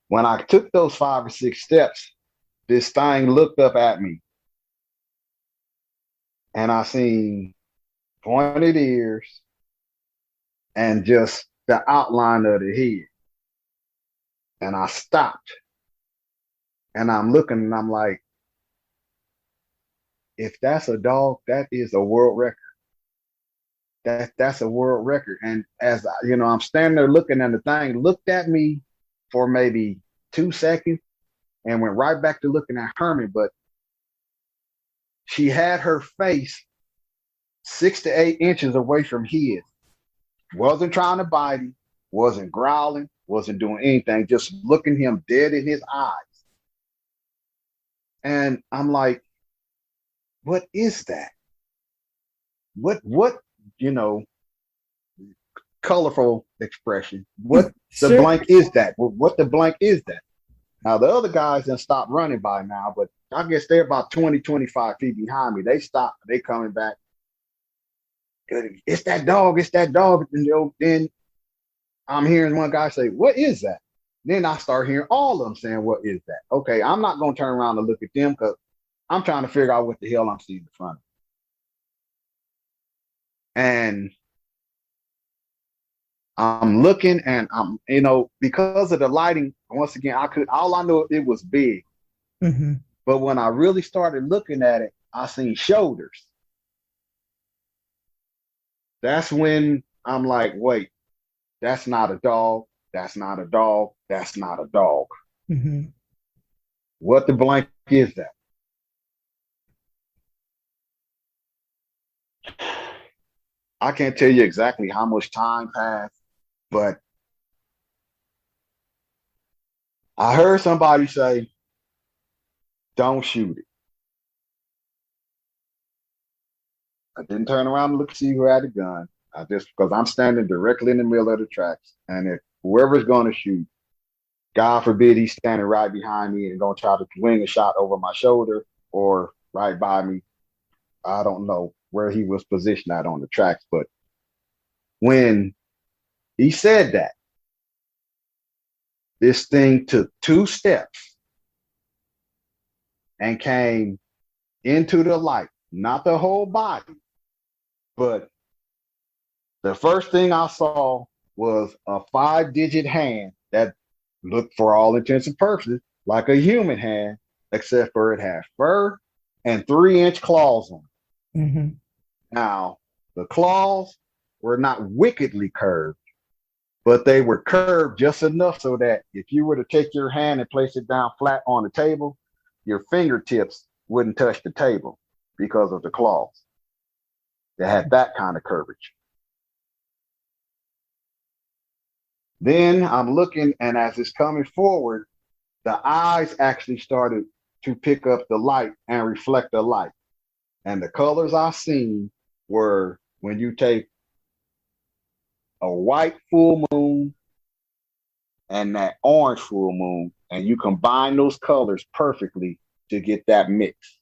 [SPEAKER 5] When I took those 5 or 6 steps, this thing looked up at me, and I seen pointed ears and just the outline of the head. And I stopped, and I'm looking, and I'm like, if that's a dog, that is a world record. That's a world record. And as I'm standing there looking, and the thing looked at me for maybe 2 seconds and went right back to looking at Herman. But she had her face 6 to 8 inches away from his. Wasn't trying to bite him, wasn't growling, wasn't doing anything, just looking him dead in his eyes. And I'm like, what is that? What colorful expression. What the blank is that? What the blank is that? Now, the other guys done stopped running by now, but I guess they're about 20, 25 feet behind me. They stopped. They coming back. It's that dog. It's that dog. And then I'm hearing one guy say, what is that? Then I start hearing all of them saying, what is that? Okay, I'm not going to turn around and look at them because I'm trying to figure out what the hell I'm seeing in front of me. And I'm looking, and I'm, because of the lighting, once again, all I know, it was big.
[SPEAKER 3] Mm-hmm.
[SPEAKER 5] But when I really started looking at it, I seen shoulders. That's when I'm like, wait, that's not a dog. That's not a dog. That's not a dog.
[SPEAKER 3] Mm-hmm.
[SPEAKER 5] What the blank is that? I can't tell you exactly how much time passed, but I heard somebody say, don't shoot it. I didn't turn around and look to see who had a gun. Because I'm standing directly in the middle of the tracks. And if whoever's going to shoot, God forbid he's standing right behind me and going to try to wing a shot over my shoulder or right by me. I don't know where he was positioned at on the tracks, but when he said that, this thing took 2 steps and came into the light, not the whole body, but the first thing I saw was a 5-digit hand that looked, for all intents and purposes, like a human hand, except for it had fur and 3-inch claws on it.
[SPEAKER 3] Mm-hmm.
[SPEAKER 5] Now, the claws were not wickedly curved, but they were curved just enough so that if you were to take your hand and place it down flat on the table, your fingertips wouldn't touch the table because of the claws. They had that kind of curvature. Then I'm looking, and as it's coming forward, the eyes actually started to pick up the light and reflect the light. And the colors I seen were when you take a white full moon and that orange full moon, and you combine those colors perfectly to get that mix.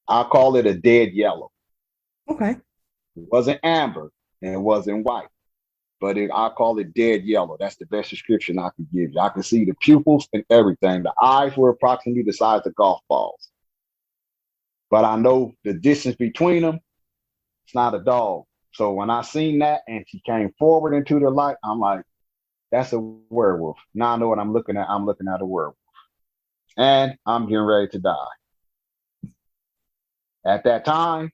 [SPEAKER 5] I call it a dead yellow.
[SPEAKER 3] Okay.
[SPEAKER 5] It wasn't amber and it wasn't white, but I call it dead yellow. That's the best description I can give you. I can see the pupils and everything. The eyes were approximately the size of golf balls. But I know the distance between them, it's not a dog. So when I seen that and she came forward into the light, I'm like, that's a werewolf. Now I know what I'm looking at. I'm looking at a werewolf. And I'm getting ready to die. At that time,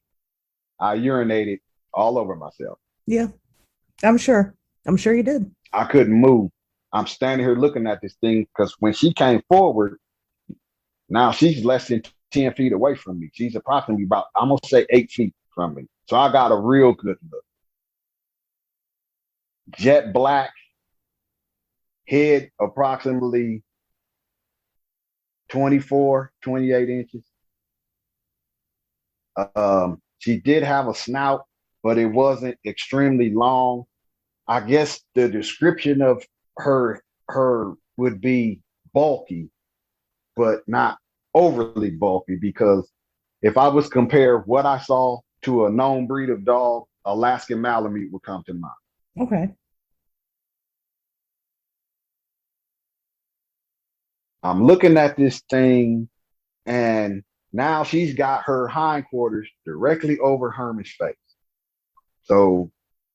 [SPEAKER 5] I urinated all over myself.
[SPEAKER 3] Yeah, I'm sure. I'm sure you did.
[SPEAKER 5] I couldn't move. I'm standing here looking at this thing because when she came forward, now she's less than 10 feet away from me. She's approximately about, I'm going to say 8 feet from me. So I got a real good look. Jet black, head approximately 24, 28 inches. She did have a snout, but it wasn't extremely long. I guess the description of her would be bulky, but not overly bulky, because if I was compare what I saw to a known breed of dog, Alaskan Malamute would come to mind.
[SPEAKER 3] Okay.
[SPEAKER 5] I'm looking at this thing, and now she's got her hindquarters directly over Herman's face. So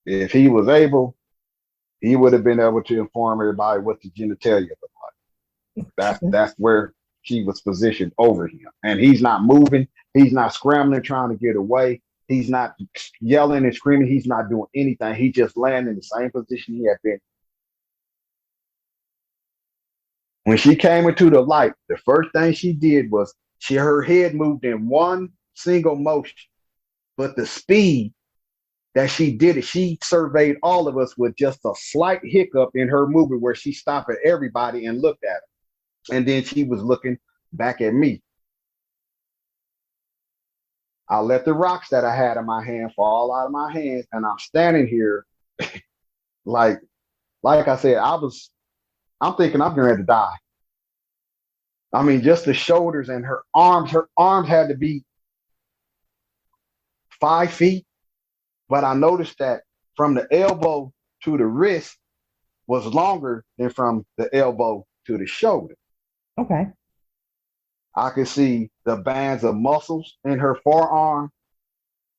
[SPEAKER 5] if he was able, he would have been able to inform everybody what the genitalia looked like. That's where she was positioned over him. And he's not moving. He's not scrambling, trying to get away. He's not yelling and screaming. He's not doing anything. He just landed in the same position he had been. When she came into the light, the first thing she did was her head moved in one single motion, but the speed that she did it, she surveyed all of us with just a slight hiccup in her movement where she stopped at everybody and looked at her. And then she was looking back at me. I let the rocks that I had in my hand fall out of my hands, and I'm standing here like I said, I'm thinking I'm going to die. I mean, just the shoulders and her arms had to be 5 feet. But I noticed that from the elbow to the wrist was longer than from the elbow to the shoulder.
[SPEAKER 3] Okay.
[SPEAKER 5] I could see the bands of muscles in her forearm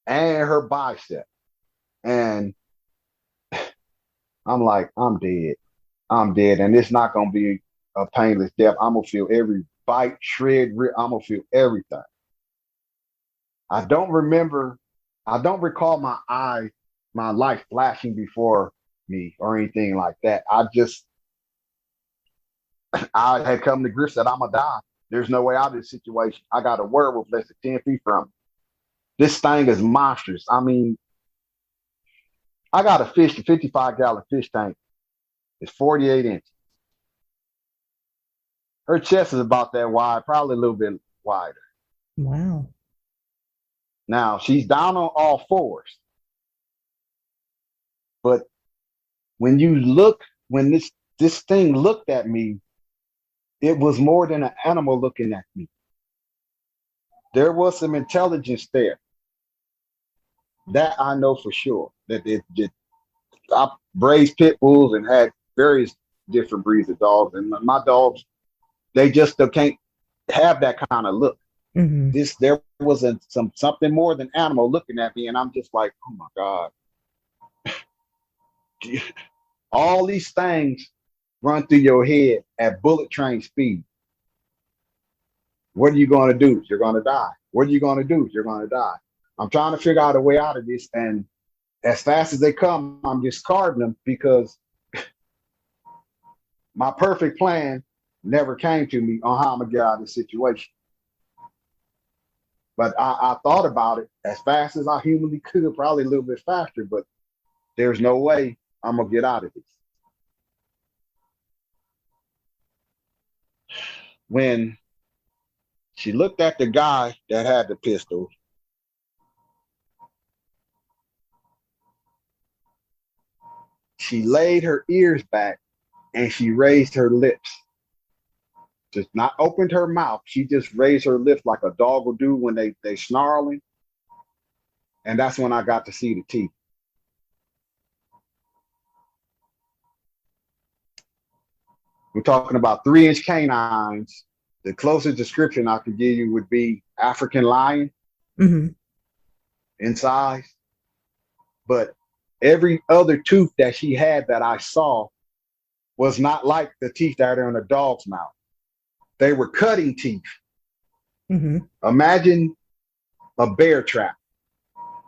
[SPEAKER 5] and her bicep. And I'm like, I'm dead. I'm dead. And it's not going to be a painless death. I'm going to feel every bite, shred, I'm going to feel everything. I don't recall my life flashing before me or anything like that. I had come to grips that I'm going to die. There's no way out of this situation. I got a werewolf less than 10 feet from me. This thing is monstrous. I mean, I got a 55-gallon fish tank. It's 48 inches. Her chest is about that wide, probably a little bit wider.
[SPEAKER 3] Wow.
[SPEAKER 5] Now, she's down on all fours. But when this thing looked at me, it was more than an animal looking at me. There was some intelligence there. That I know for sure. I raised pit bulls and had various different breeds of dogs. And my dogs, they just can't have that kind of look.
[SPEAKER 3] Mm-hmm.
[SPEAKER 5] There was something more than animal looking at me, and I'm just like, oh my God. All these things run through your head at bullet train speed. What are you going to do? You're going to die. What are you going to do? You're going to die. I'm trying to figure out a way out of this. And as fast as they come, I'm discarding them because my perfect plan never came to me on how I'm going to get out of this situation. But I thought about it as fast as I humanly could, probably a little bit faster, but there's no way I'm going to get out of this. When she looked at the guy that had the pistol, she laid her ears back and she raised her lips. Just not opened her mouth. She just raised her lips like a dog will do when they snarling. And that's when I got to see the teeth. We're talking about 3-inch canines. The closest description I could give you would be African lion in size. But every other tooth that she had that I saw was not like the teeth that are in a dog's mouth. They were cutting teeth. Imagine a bear trap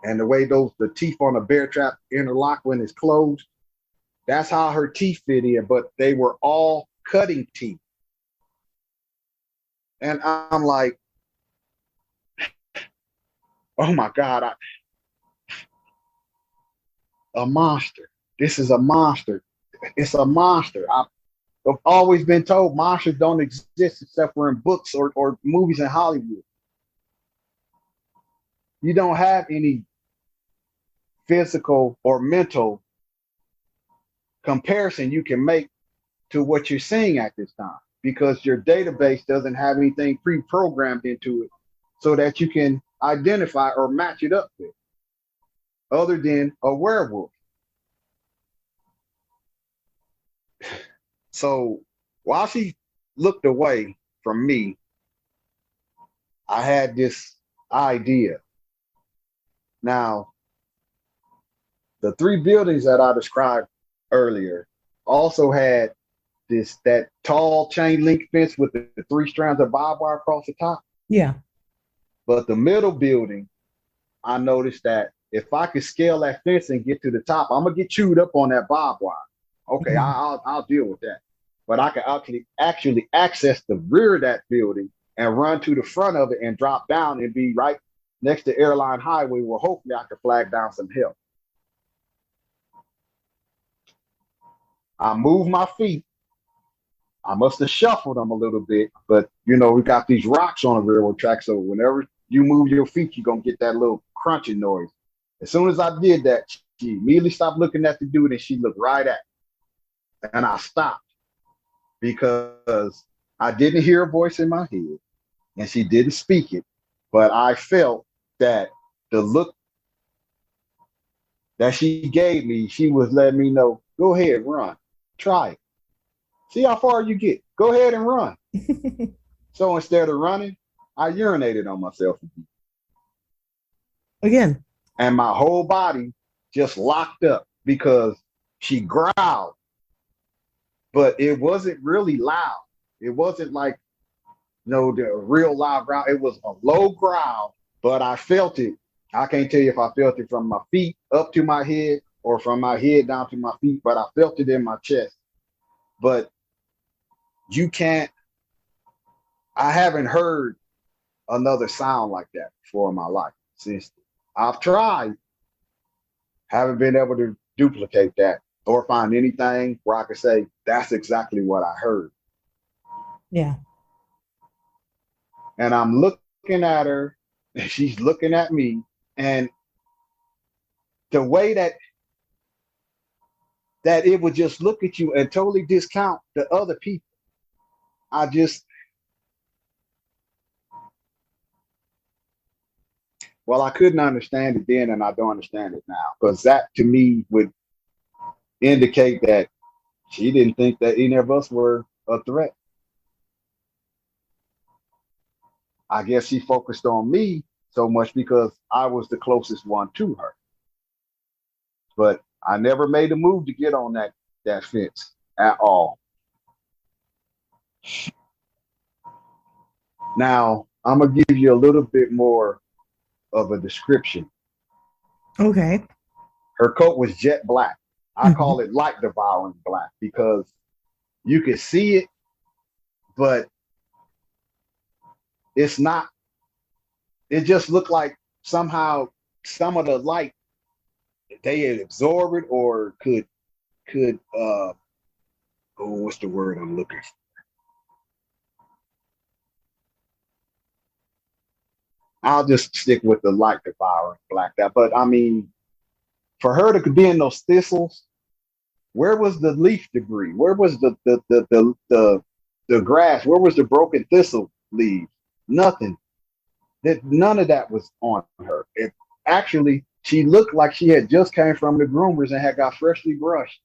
[SPEAKER 5] and the way the teeth on a bear trap interlock when it's closed. That's how her teeth fit in, but they were all cutting teeth. And I'm like, oh my God, a monster. This is a monster. It's a monster. I've always been told monsters don't exist except for in books or movies in Hollywood. You don't have any physical or mental comparison you can make to what you're seeing at this time because your database doesn't have anything pre-programmed into it so that you can identify or match it up with other than a werewolf. So while she looked away from me, I had this idea. Now, the 3 buildings that I described earlier also had that tall chain link fence with the 3 strands of barbed wire across the top.
[SPEAKER 3] Yeah. But
[SPEAKER 5] the middle building, I noticed that if I could scale that fence and get to the top, I'm gonna get chewed up on that barbed wire. Okay, I'll deal with that. But I can actually access the rear of that building and run to the front of it and drop down and be right next to Airline Highway where hopefully I can flag down some help. I moved my feet. I must have shuffled them a little bit, but we got these rocks on the railroad track, so whenever you move your feet, you're gonna get that little crunching noise. As soon as I did that, she immediately stopped looking at the dude and she looked right at me. And I stopped because I didn't hear a voice in my head and she didn't speak it, but I felt that the look that she gave me, she was letting me know, go ahead, run, try it. See how far you get. Go ahead and run. So instead of running, I urinated on myself
[SPEAKER 3] again.
[SPEAKER 5] And my whole body just locked up because she growled. But it wasn't really loud. It wasn't like, the real loud growl. It was a low growl, but I felt it. I can't tell you if I felt it from my feet up to my head or from my head down to my feet, but I felt it in my chest. But I haven't heard another sound like that before in my life. Since I've tried, haven't been able to duplicate that or find anything where I could say, that's exactly what I heard.
[SPEAKER 3] Yeah.
[SPEAKER 5] And I'm looking at her and she's looking at me, and the way that it would just look at you and totally discount the other people. I couldn't understand it then, and I don't understand it now, because that to me would indicate that she didn't think that any of us were a threat. I guess she focused on me so much because I was the closest one to her. But I never made a move to get on that fence at all. Now, I'm going to give you a little bit more of a description.
[SPEAKER 3] Okay.
[SPEAKER 5] Her coat was jet black. I call it light devouring black because you could see it, but it's not. It just looked like somehow some of the light they had absorbed it or could what's the word I'm looking for? I'll just stick with the light devouring black. That, but I mean, for her to be in those thistles, where was the leaf debris? Where was the grass? Where was the broken thistle leaves? Nothing. That none of that was on her. It actually, she looked like she had just came from the groomers and had got freshly brushed.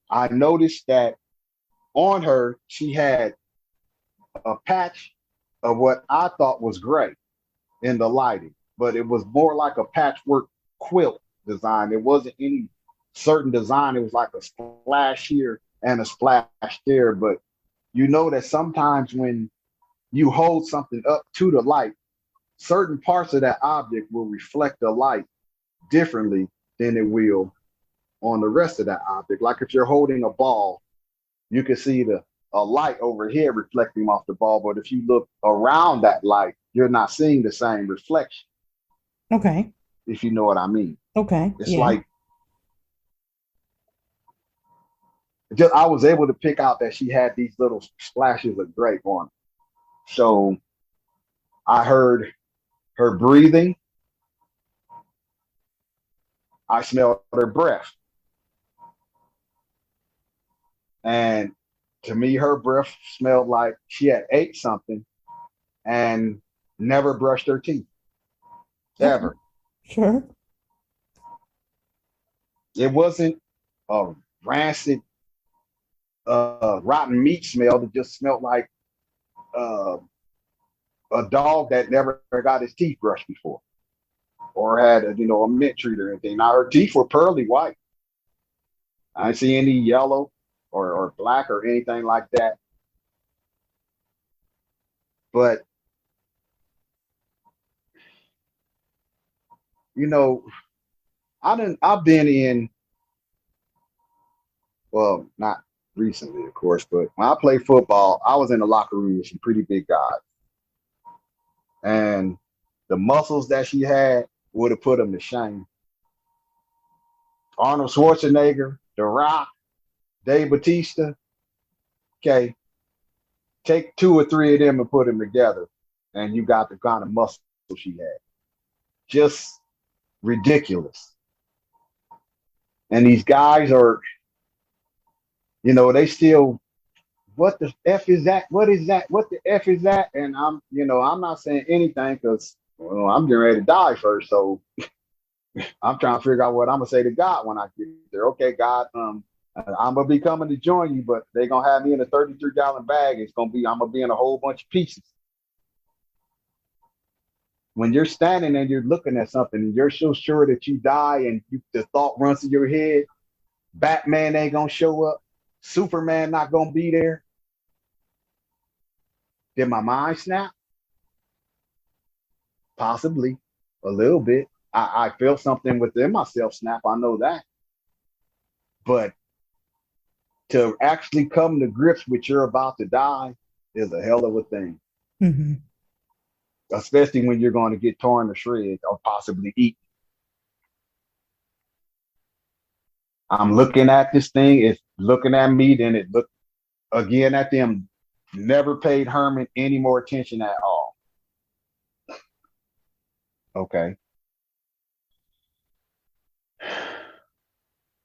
[SPEAKER 5] I noticed that on her, she had a patch of what I thought was gray in the lighting, but it was more like a patchwork quilt design. It wasn't any certain design. It was like a splash here and a splash there. But you know that sometimes when you hold something up to the light, certain parts of that object will reflect the light differently than it will on the rest of that object. Like if you're holding a ball, you can see a light over here reflecting off the ball, but if you look around that light, you're not seeing the same reflection.
[SPEAKER 3] Okay.
[SPEAKER 5] If you know what I mean.
[SPEAKER 3] Okay.
[SPEAKER 5] It's like just I was able to pick out that she had these little splashes of gray on her. So I heard her breathing. I smelled her breath. And to me, her breath smelled like she had ate something and never brushed her teeth. Ever.
[SPEAKER 3] Sure.
[SPEAKER 5] It wasn't a rancid, rotten meat smell. It just smelled like a dog that never got his teeth brushed before or had a mint treat or anything. Now, her teeth were pearly white. I didn't see any yellow or black or anything like that. But, I've been in, well, not recently, of course, but when I played football, I was in the locker room with some pretty big guys. And the muscles that she had would have put them to shame. Arnold Schwarzenegger, The Rock, Dave Bautista. Okay. Take 2 or 3 of them and put them together, and you got the kind of muscle she had. Just ridiculous. And these guys are, they still, what the F is that? What is that? What the F is that? And I'm not saying anything because I'm getting ready to die first. So I'm trying to figure out what I'm gonna say to God when I get there. Okay, God, I'm gonna be coming to join you, but they're gonna have me in a 33-gallon bag. I'm gonna be in a whole bunch of pieces. When you're standing and you're looking at something and you're so sure that you die and the thought runs through your head, Batman ain't gonna show up, Superman not gonna be there. Did my mind snap? Possibly a little bit. I felt something within myself snap. I know that. But to actually come to grips with you're about to die is a hell of a thing.
[SPEAKER 3] Mm-hmm.
[SPEAKER 5] Especially when you're going to get torn to shreds or possibly eaten. I'm looking at this thing. It's looking at me. Then it looked again at them. Never paid Herman any more attention at all. Okay.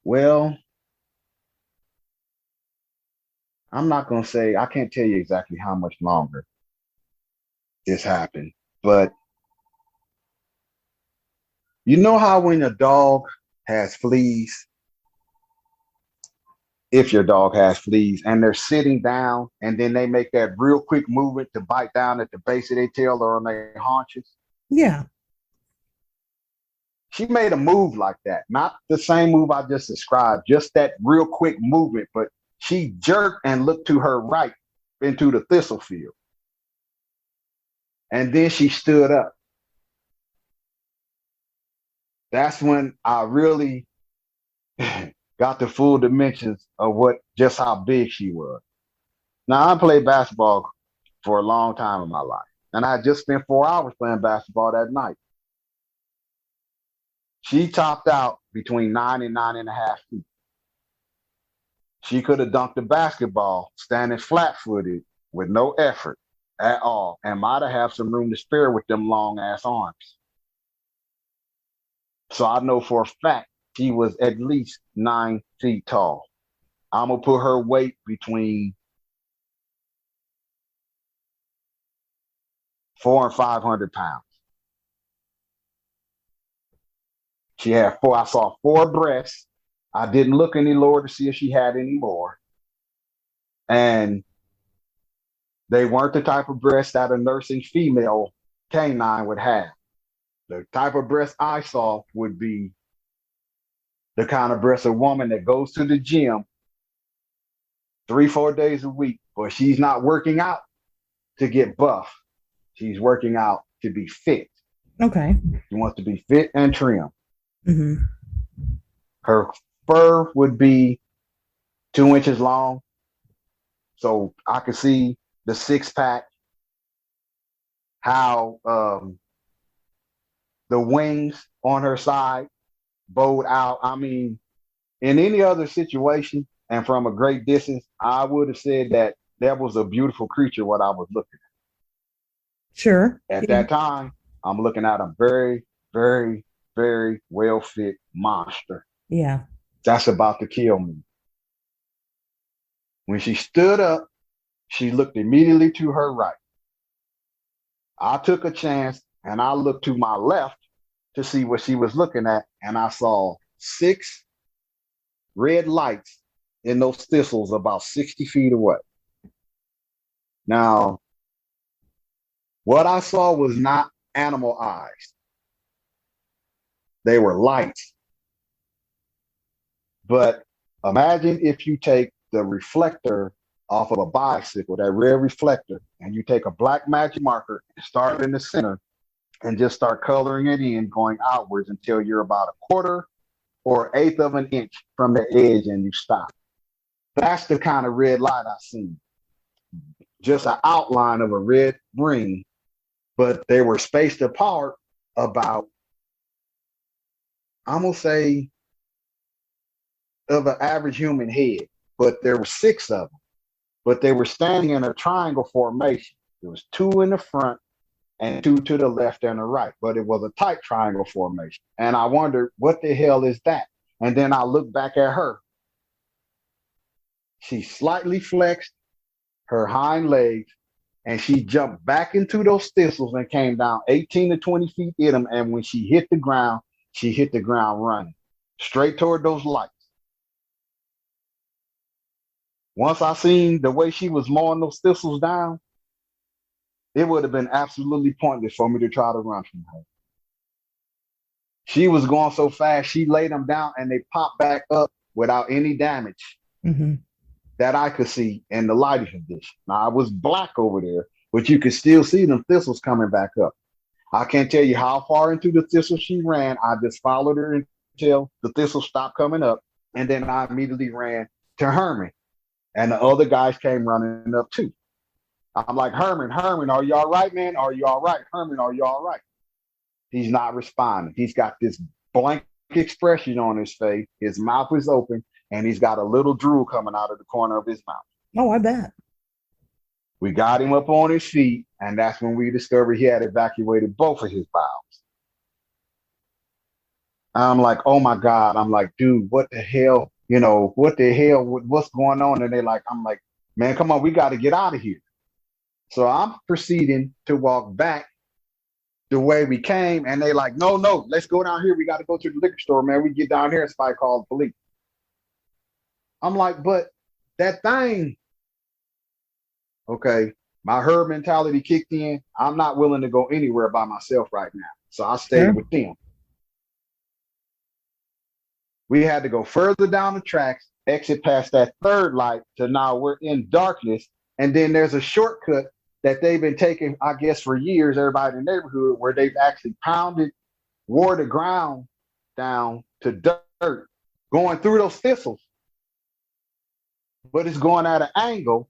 [SPEAKER 5] Well, I'm not going to say, I can't tell you exactly how much longer this happened, but you know how when a dog has fleas, if your dog has fleas and they're sitting down and then they make that real quick movement to bite down at the base of their tail or on their haunches?
[SPEAKER 3] Yeah.
[SPEAKER 5] She made a move like that. Not the same move I just described, just that real quick movement, but she jerked and looked to her right into the thistle field. And then she stood up. That's when I really got the full dimensions of just how big she was. Now, I played basketball for a long time in my life, and I just spent 4 hours playing basketball that night. She topped out between 9 and 9.5 feet. She could have dunked the basketball standing flat-footed with no effort at all, and might have had some room to spare with them long-ass arms. So I know for a fact she was at least 9 feet tall. I'm going to put her weight between 400 and 500 pounds. She had I saw 4 breasts. I didn't look any lower to see if she had any more. And they weren't the type of breasts that a nursing female canine would have. The type of breast I saw would be the kind of breast a woman that goes to the gym 3-4 days a week, but she's not working out to get buff. She's working out to be fit.
[SPEAKER 3] Okay.
[SPEAKER 5] She wants to be fit and trim.
[SPEAKER 3] Mm-hmm.
[SPEAKER 5] Her fur would be 2 inches long. So I could see the 6-pack, how the wings on her side bowed out. I mean, in any other situation and from a great distance, I would have said that was a beautiful creature, what I was looking at.
[SPEAKER 3] Sure.
[SPEAKER 5] At that time, I'm looking at a very, very, very well-fit monster.
[SPEAKER 3] Yeah.
[SPEAKER 5] That's about to kill me. When she stood up, she looked immediately to her right. I took a chance and I looked to my left to see what she was looking at, and I saw 6 red lights in those thistles about 60 feet away. Now, what I saw was not animal eyes. They were lights. But imagine if you take the reflector off of a bicycle, that red reflector, and you take a black magic marker and start in the center and just start coloring it in, going outwards until you're about 1/4 or 1/8 of an inch from the edge, and you stop. That's the kind of red light I seen. Just an outline of a red ring, but they were spaced apart about, I'm gonna say, of an average human head, but there were 6 of them. But they were standing in a triangle formation. There was 2 in the front and 2 to the left and the right, but it was a tight triangle formation. And I wondered, what the hell is that? And then I looked back at her. She slightly flexed her hind legs, and she jumped back into those thistles and came down 18 to 20 feet in them. And when she hit the ground running straight toward those lights. Once I seen the way she was mowing those thistles down, it would have been absolutely pointless for me to try to run from her. She was going so fast, she laid them down and they popped back up without any damage that I could see in the lighting condition. Now, it was black over there, but you could still see them thistles coming back up. I can't tell you how far into the thistle she ran. I just followed her until the thistles stopped coming up, and then I immediately ran to Herman. And the other guys came running up too. I'm like, Herman, are you all right, man? Are you all right? Herman, are you all right? He's not responding. He's got this blank expression on his face. His mouth is open, and he's got a little drool coming out of the corner of his mouth.
[SPEAKER 3] Oh, I bet.
[SPEAKER 5] We got him up on his feet, and that's when we discovered he had evacuated both of his bowels. I'm like, oh my God. I'm like, dude, what the hell? What's going on? And I'm like, man, come on, we got to get out of here. So I'm proceeding to walk back the way we came. And they like, no, let's go down here. We got to go to the liquor store, man. We get down here and somebody calls the police. I'm like, but that thing. Okay, my herd mentality kicked in. I'm not willing to go anywhere by myself right now. So I stayed with them. We had to go further down the tracks, exit past that third light, to now we're in darkness, And then there's a shortcut that they've been taking, I guess, for years, everybody in the neighborhood, where they've actually wore the ground down to dirt, going through those thistles. But it's going at an angle,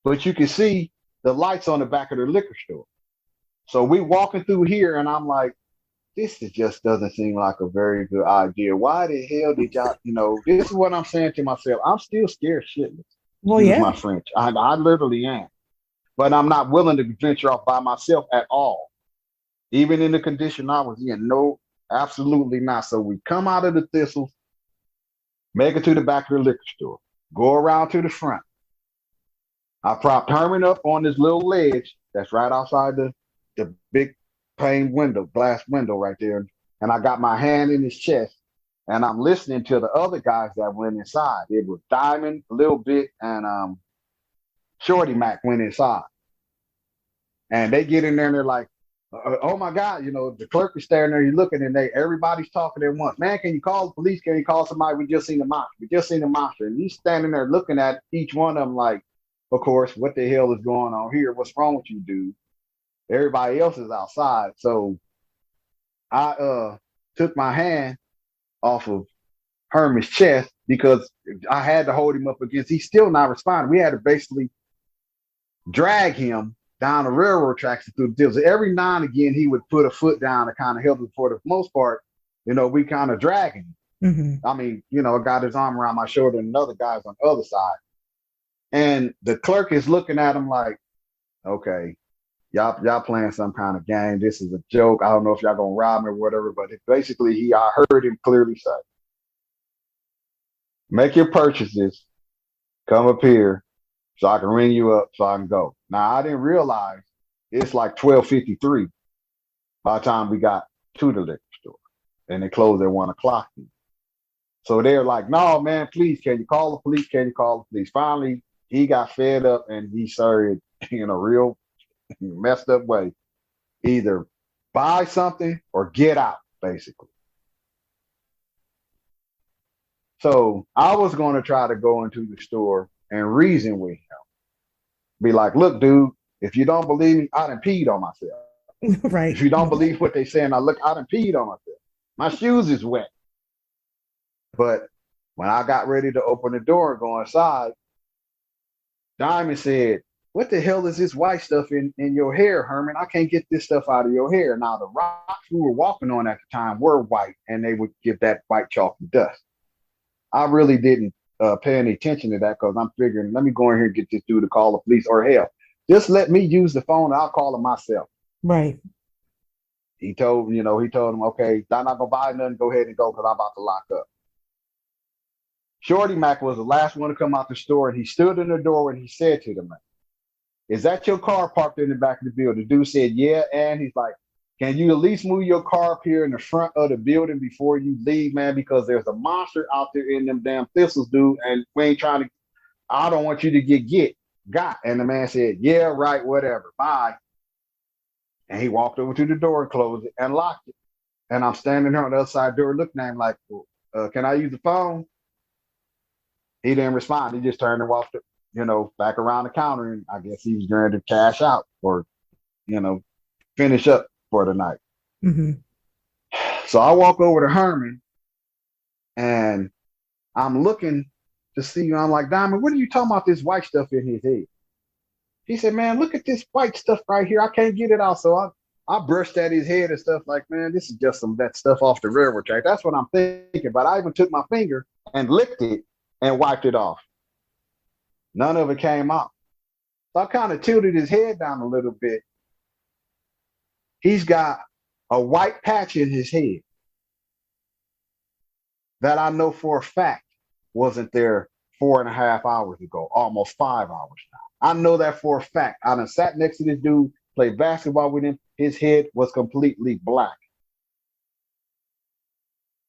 [SPEAKER 5] but you can see the lights on the back of the liquor store. So we walking through here, and I'm like, this just doesn't seem like a very good idea. Why the hell did y'all, this is what I'm saying to myself. I'm still scared shitless.
[SPEAKER 3] Well,
[SPEAKER 5] Excuse
[SPEAKER 3] yeah.
[SPEAKER 5] my French. I literally am. But I'm not willing to venture off by myself at all. Even in the condition I was in. No, absolutely not. So we come out of the thistles, make it to the back of the liquor store, go around to the front. I propped Herman up on this little ledge that's right outside the big pane window, glass window right there. And I got my hand in his chest, and I'm listening to the other guys that went inside. It was Diamond, a little bit, and Shorty Mac went inside. And they get in there and they're like, oh my God, the clerk is standing there, he's looking, and everybody's talking at once. Man, can you call the police? Can you call somebody? We just seen the monster. We just seen the monster. And he's standing there looking at each one of them like, of course, what the hell is going on here? What's wrong with you, dude? Everybody else is outside. So I took my hand off of Herman's chest because I had to hold him up against, he's still not responding. We had to basically drag him down the railroad tracks through the deals. Every now and again, he would put a foot down to kind of help him. For the most part, we kind of dragging him.
[SPEAKER 3] Mm-hmm.
[SPEAKER 5] I mean, a guy his arm around my shoulder and another guy's on the other side. And the clerk is looking at him like, okay, y'all playing some kind of game. This is a joke. I don't know if y'all gonna rob me or whatever, but basically I heard him clearly say, make your purchases, come up here so I can ring you up so I can go. Now, I didn't realize it's like 12:53 by the time we got to the liquor store, and they closed at 1 o'clock. So they're like, no, man, please, can you call the police? Can you call the police? Finally, he got fed up and he started in a real messed up way. Either buy something or get out, basically. So I was going to try to go into the store and reason with him. Be like, look, dude, if you don't believe me, I done peed on myself.
[SPEAKER 3] Right.
[SPEAKER 5] If you don't believe what they saying, I done peed on myself. My shoes is wet. But when I got ready to open the door and go inside, Diamond said, what the hell is this white stuff in your hair, Herman? I can't get this stuff out of your hair. Now, the rocks we were walking on at the time were white, and they would give that white chalky dust. I really didn't pay any attention to that because I'm figuring, let me go in here and get this dude to call the police, or hell, just let me use the phone and I'll call him myself.
[SPEAKER 3] Right.
[SPEAKER 5] He told him, okay, I'm not going to buy nothing. Go ahead and go because I'm about to lock up. Shorty Mac was the last one to come out the store, and he stood in the door and he said to the man, is that your car parked in the back of the building? The dude said, yeah. And he's like, can you at least move your car up here in the front of the building before you leave, man? Because there's a monster out there in them damn thistles, dude. And we ain't trying to, I don't want you to got. And the man said, yeah, right, whatever. Bye. And he walked over to the door and closed it and locked it. And I'm standing here on the other side door looking at him like, can I use the phone? He didn't respond. He just turned and walked, back around the counter. And I guess he was going to cash out or, finish up for the night.
[SPEAKER 3] Mm-hmm.
[SPEAKER 5] So I walk over to Herman and I'm looking to see, I'm like, Diamond, what are you talking about this white stuff in his head? He said, man, look at this white stuff right here. I can't get it out. So I brushed at his head and stuff like, man, this is just some of that stuff off the railroad track. That's what I'm thinking. But I even took my finger and licked it and wiped it off. None of it came out. So I kind of tilted his head down a little bit. He's got a white patch in his head that I know for a fact wasn't there 4.5 hours ago, almost 5 hours now. I know that for a fact. I done sat next to this dude, played basketball with him. His head was completely black.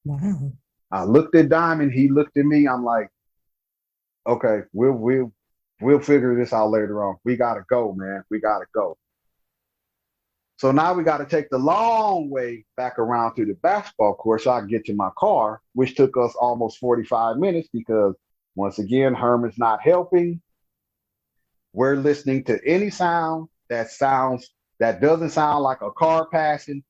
[SPEAKER 3] Wow.
[SPEAKER 5] I looked at Diamond. He looked at me. I'm like, okay, we'll figure this out later on. We gotta go, man. We gotta go. So now we got to take the long way back around to the basketball court so I can get to my car, which took us almost 45 minutes because, once again, Herman's not helping. We're listening to any sound that doesn't sound like a car passing,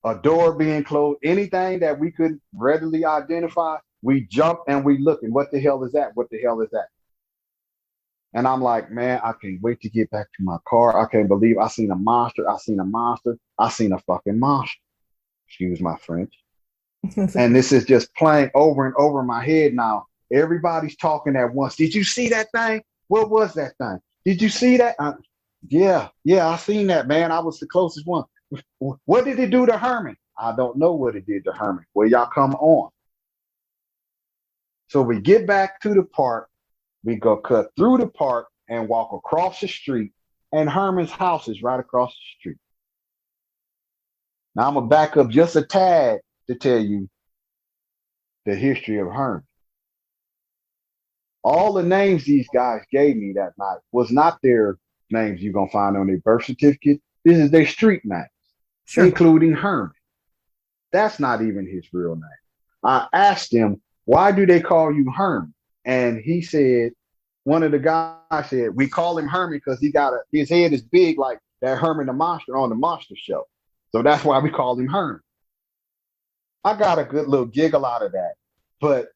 [SPEAKER 5] a door being closed, anything that we could readily identify. We jump and we look, and what the hell is that? What the hell is that? And I'm like, man, I can't wait to get back to my car. I can't believe I seen a monster. I seen a monster. I seen a fucking monster. Excuse my French. And this is just playing over and over in my head now. Everybody's talking at once. Did you see that thing? What was that thing? Did you see that? Yeah, I seen that, man. I was the closest one. What did it do to Herman? I don't know what it did to Herman. Well, y'all come on. So we get back to the park. We go cut through the park and walk across the street. And Herman's house is right across the street. Now I'm going to back up just a tad to tell you the history of Herman. All the names these guys gave me that night was not their names you're going to find on their birth certificate. This is their street names, including Herman. That's not even his real name. I asked him, why do they call you Herman? And he said, one of the guys said, we call him Herman because his head is big like that Herman the Monster on the Monster Show. So that's why we call him Herman. I got a good little giggle out of that. But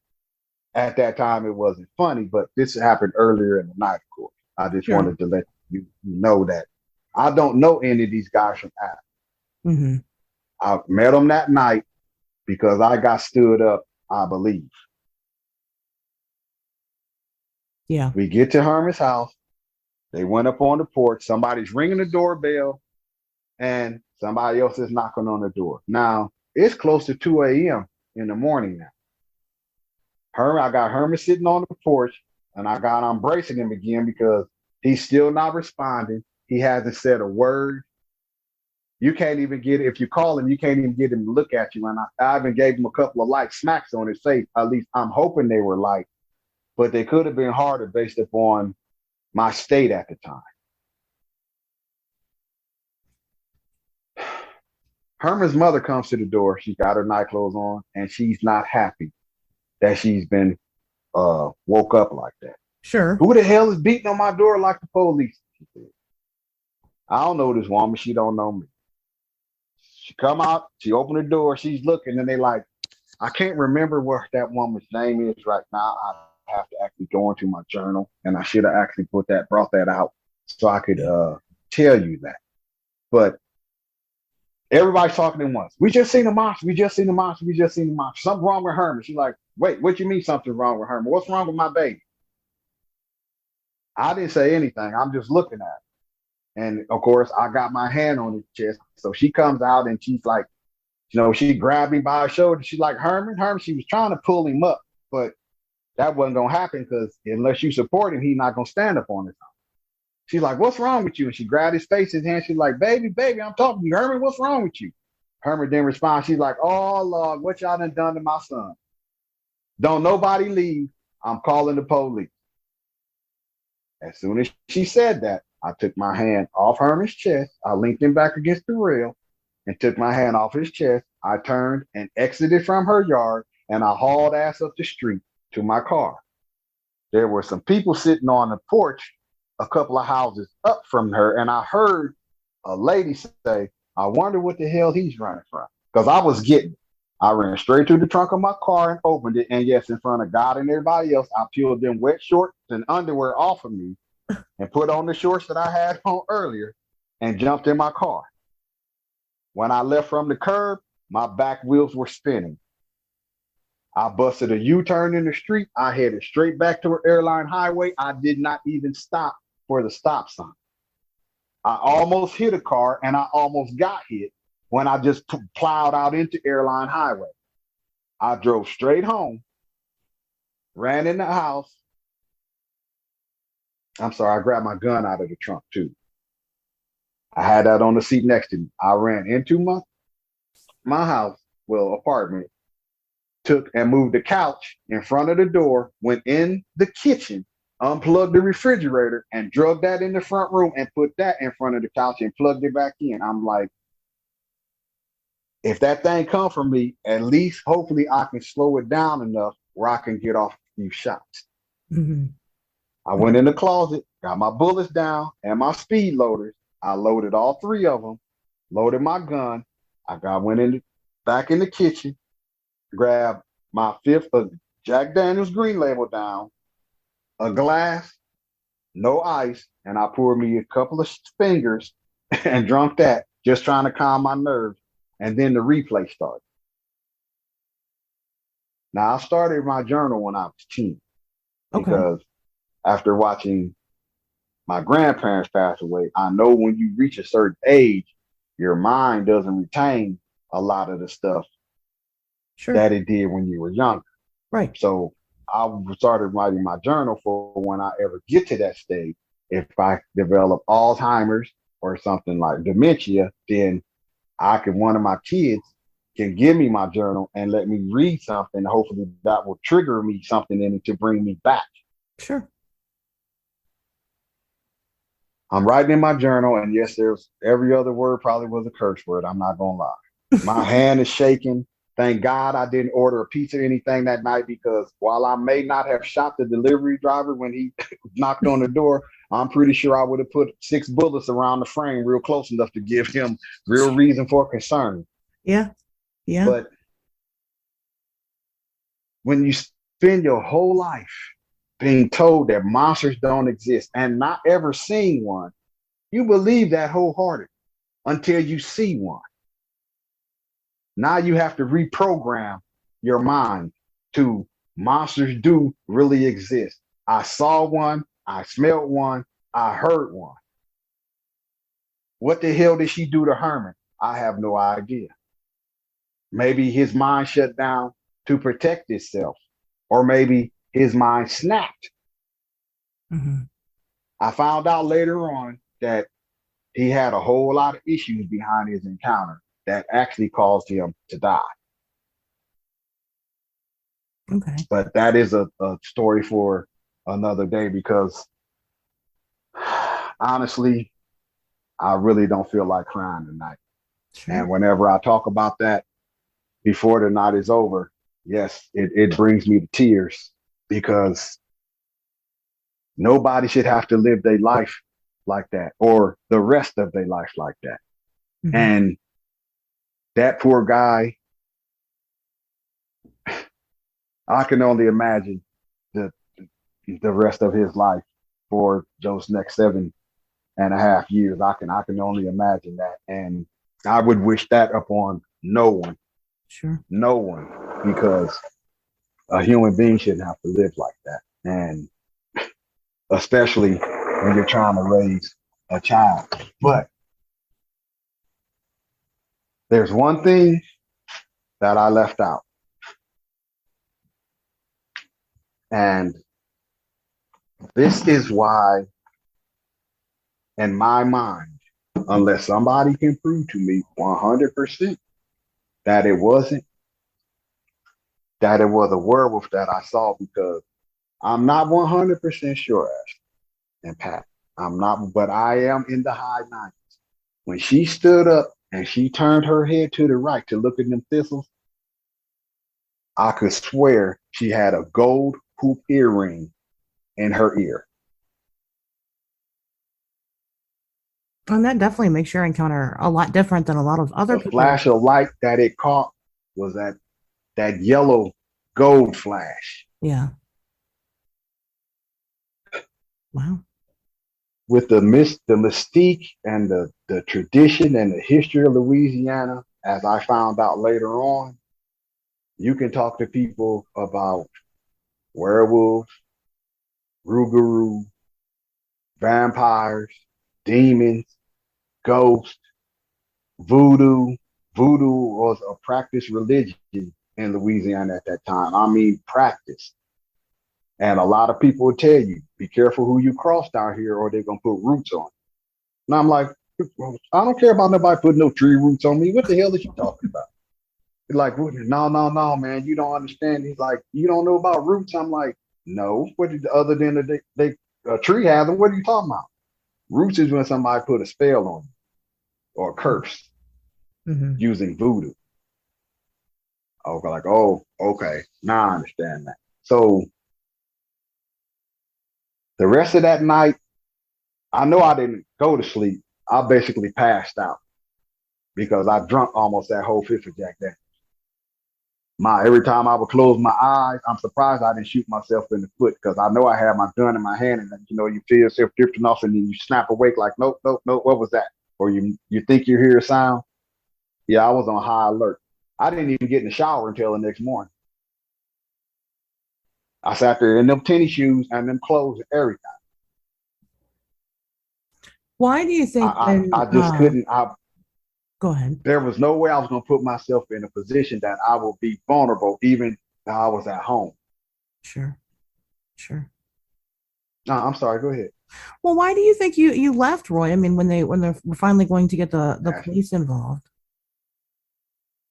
[SPEAKER 5] at that time, it wasn't funny. But this happened earlier in the night, of course. I just wanted to let you know that I don't know any of these guys from Adam.
[SPEAKER 3] Mm-hmm.
[SPEAKER 5] I met them that night because I got stood up, I believe.
[SPEAKER 3] Yeah.
[SPEAKER 5] We get to Herman's house. They went up on the porch. Somebody's ringing the doorbell, and somebody else is knocking on the door. Now, it's close to 2 a.m. in the morning now. I got Herman sitting on the porch, and I'm bracing him again because he's still not responding. He hasn't said a word. You can't even get, if you call him, you can't even get him to look at you. And I even gave him a couple of light smacks on his face. At least I'm hoping they were light, but they could have been harder based upon my state at the time. Herman's mother comes to the door. She's got her night clothes on, and she's not happy that she's been woke up like that.
[SPEAKER 3] Sure.
[SPEAKER 5] Who the hell is beating on my door like the police? She said. I don't know this woman. She don't know me. She come out. She opened the door. She's looking, and they like, I can't remember what that woman's name is right now. I have to actually go into my journal, and I should have actually brought that out so I could tell you that. But everybody's talking at once. We just seen a monster. We just seen a monster. We just seen a monster. Something wrong with Herman. She's like, wait, what you mean something wrong with Herman? What's wrong with my baby? I didn't say anything. I'm just looking at her. And of course, I got my hand on his chest. So she comes out and she's like, she grabbed me by the shoulder. She's like, Herman. She was trying to pull him up, but that wasn't going to happen because unless you support him, he's not going to stand up on his own. She's like, what's wrong with you? And she grabbed his face, his hand. She's like, baby, I'm talking to you. Herman, what's wrong with you? Herman didn't respond. She's like, oh, Lord, what y'all done to my son? Don't nobody leave. I'm calling the police. As soon as she said that, I took my hand off Herman's chest. I linked him back against the rail and took my hand off his chest. I turned and exited from her yard, and I hauled ass up the street to my car. There were some people sitting on the porch a couple of houses up from her, and I heard a lady say, I wonder what the hell he's running from. Because I was getting it. I ran straight to the trunk of my car and opened it, and yes, in front of God and everybody else, I peeled them wet shorts and underwear off of me and put on the shorts that I had on earlier and jumped in my car. When I left from the curb, my back wheels were spinning. I busted a U-turn in the street. I headed straight back to an airline highway. I did not even stop for the stop sign. I almost hit a car and I almost got hit when I just plowed out into airline highway. I drove straight home, ran in the house. I'm sorry, I grabbed my gun out of the trunk too. I had that on the seat next to me. I ran into my house, apartment, took and moved the couch in front of the door, went in the kitchen, unplugged the refrigerator and drug that in the front room and put that in front of the couch and plugged it back in. I'm like, if that thing come from me, at least hopefully I can slow it down enough where I can get off a few shots.
[SPEAKER 3] Mm-hmm.
[SPEAKER 5] I went in the closet, got my bullets down and my speed loaders. I loaded all 3 of them, loaded my gun. Went back in the kitchen, grabbed my 5th of Jack Daniels Green Label down, a glass, no ice, and I poured me a couple of fingers and drunk that, just trying to calm my nerves. And then the replay started. Now, I started my journal when I was 10 because after watching my grandparents pass away, I know when you reach a certain age, your mind doesn't retain a lot of the stuff that it did when you were younger.
[SPEAKER 3] Right.
[SPEAKER 5] So I started writing my journal for when I ever get to that stage. If I develop Alzheimer's or something like dementia, then one of my kids can give me my journal and let me read something. Hopefully that will trigger me something in it to bring me back.
[SPEAKER 3] Sure.
[SPEAKER 5] I'm writing in my journal, and yes, there's every other word probably was a curse word. I'm not gonna lie. My hand is shaking. Thank God I didn't order a pizza or anything that night, because while I may not have shot the delivery driver when he knocked on the door, I'm pretty sure I would have put 6 bullets around the frame real close enough to give him real reason for concern.
[SPEAKER 3] Yeah. Yeah.
[SPEAKER 5] But when you spend your whole life being told that monsters don't exist and not ever seeing one, you believe that wholeheartedly until you see one. Now you have to reprogram your mind to monsters do really exist. I saw one, I smelled one, I heard one. What the hell did she do to Herman? I have no idea. Maybe his mind shut down to protect itself, or maybe his mind snapped.
[SPEAKER 3] Mm-hmm.
[SPEAKER 5] I found out later on that he had a whole lot of issues behind his encounter that actually caused him to die.
[SPEAKER 3] Okay.
[SPEAKER 5] But that is a story for another day, because honestly, I really don't feel like crying tonight. Sure. And whenever I talk about that before the night is over, yes, it brings me to tears, because nobody should have to live their life like that, or the rest of their life like that. Mm-hmm. And that poor guy, I can only imagine the rest of his life for those next 7.5 years. I can only imagine that. And I would wish that upon no one.
[SPEAKER 3] Sure.
[SPEAKER 5] No one, because a human being shouldn't have to live like that. And especially when you're trying to raise a child. But there's one thing that I left out. And this is why, in my mind, unless somebody can prove to me 100% that it was a werewolf that I saw, because I'm not 100% sure, Ashley and Pat. I'm not, but I am in the high 90s. When she stood up and she turned her head to the right to look at them thistles, I could swear she had a gold hoop earring in her ear.
[SPEAKER 3] And that definitely makes your encounter a lot different than a lot of other people.
[SPEAKER 5] The flash of light that it caught was that yellow gold flash.
[SPEAKER 3] Yeah. Wow.
[SPEAKER 5] With the mystique and the tradition and the history of Louisiana, as I found out later on, you can talk to people about werewolves, rougarou, vampires, demons, ghosts, voodoo. Voodoo was a practiced religion in Louisiana at that time. I mean, practice. And a lot of people will tell you, be careful who you cross down here, or they're going to put roots on. And I'm like, I don't care about nobody putting no tree roots on me. What the hell is you talking about? He's like, no, man, you don't understand. He's like, you don't know about roots? I'm like, no. Other than a tree has them, what are you talking about? Roots is when somebody put a spell on you or a curse using voodoo. I was like, oh, okay. Now I understand that. So the rest of that night, I know I didn't go to sleep. I basically passed out because I drunk almost that whole fifth of Jack Daniels. Every time I would close my eyes, I'm surprised I didn't shoot myself in the foot because I know I had my gun in my hand, and then, you feel yourself drifting off, and then you snap awake like, nope, nope, nope. What was that? Or you think you hear a sound. Yeah, I was on high alert. I didn't even get in the shower until the next morning. I sat there in them tennis shoes and them clothes and everything.
[SPEAKER 3] Why do you think?
[SPEAKER 5] I just couldn't.
[SPEAKER 3] Go ahead.
[SPEAKER 5] There was no way I was going to put myself in a position that I would be vulnerable, even if I was at home.
[SPEAKER 3] Sure.
[SPEAKER 5] No, I'm sorry. Go ahead.
[SPEAKER 3] Well, why do you think you left, Roy? I mean, when they're finally going to get the police involved.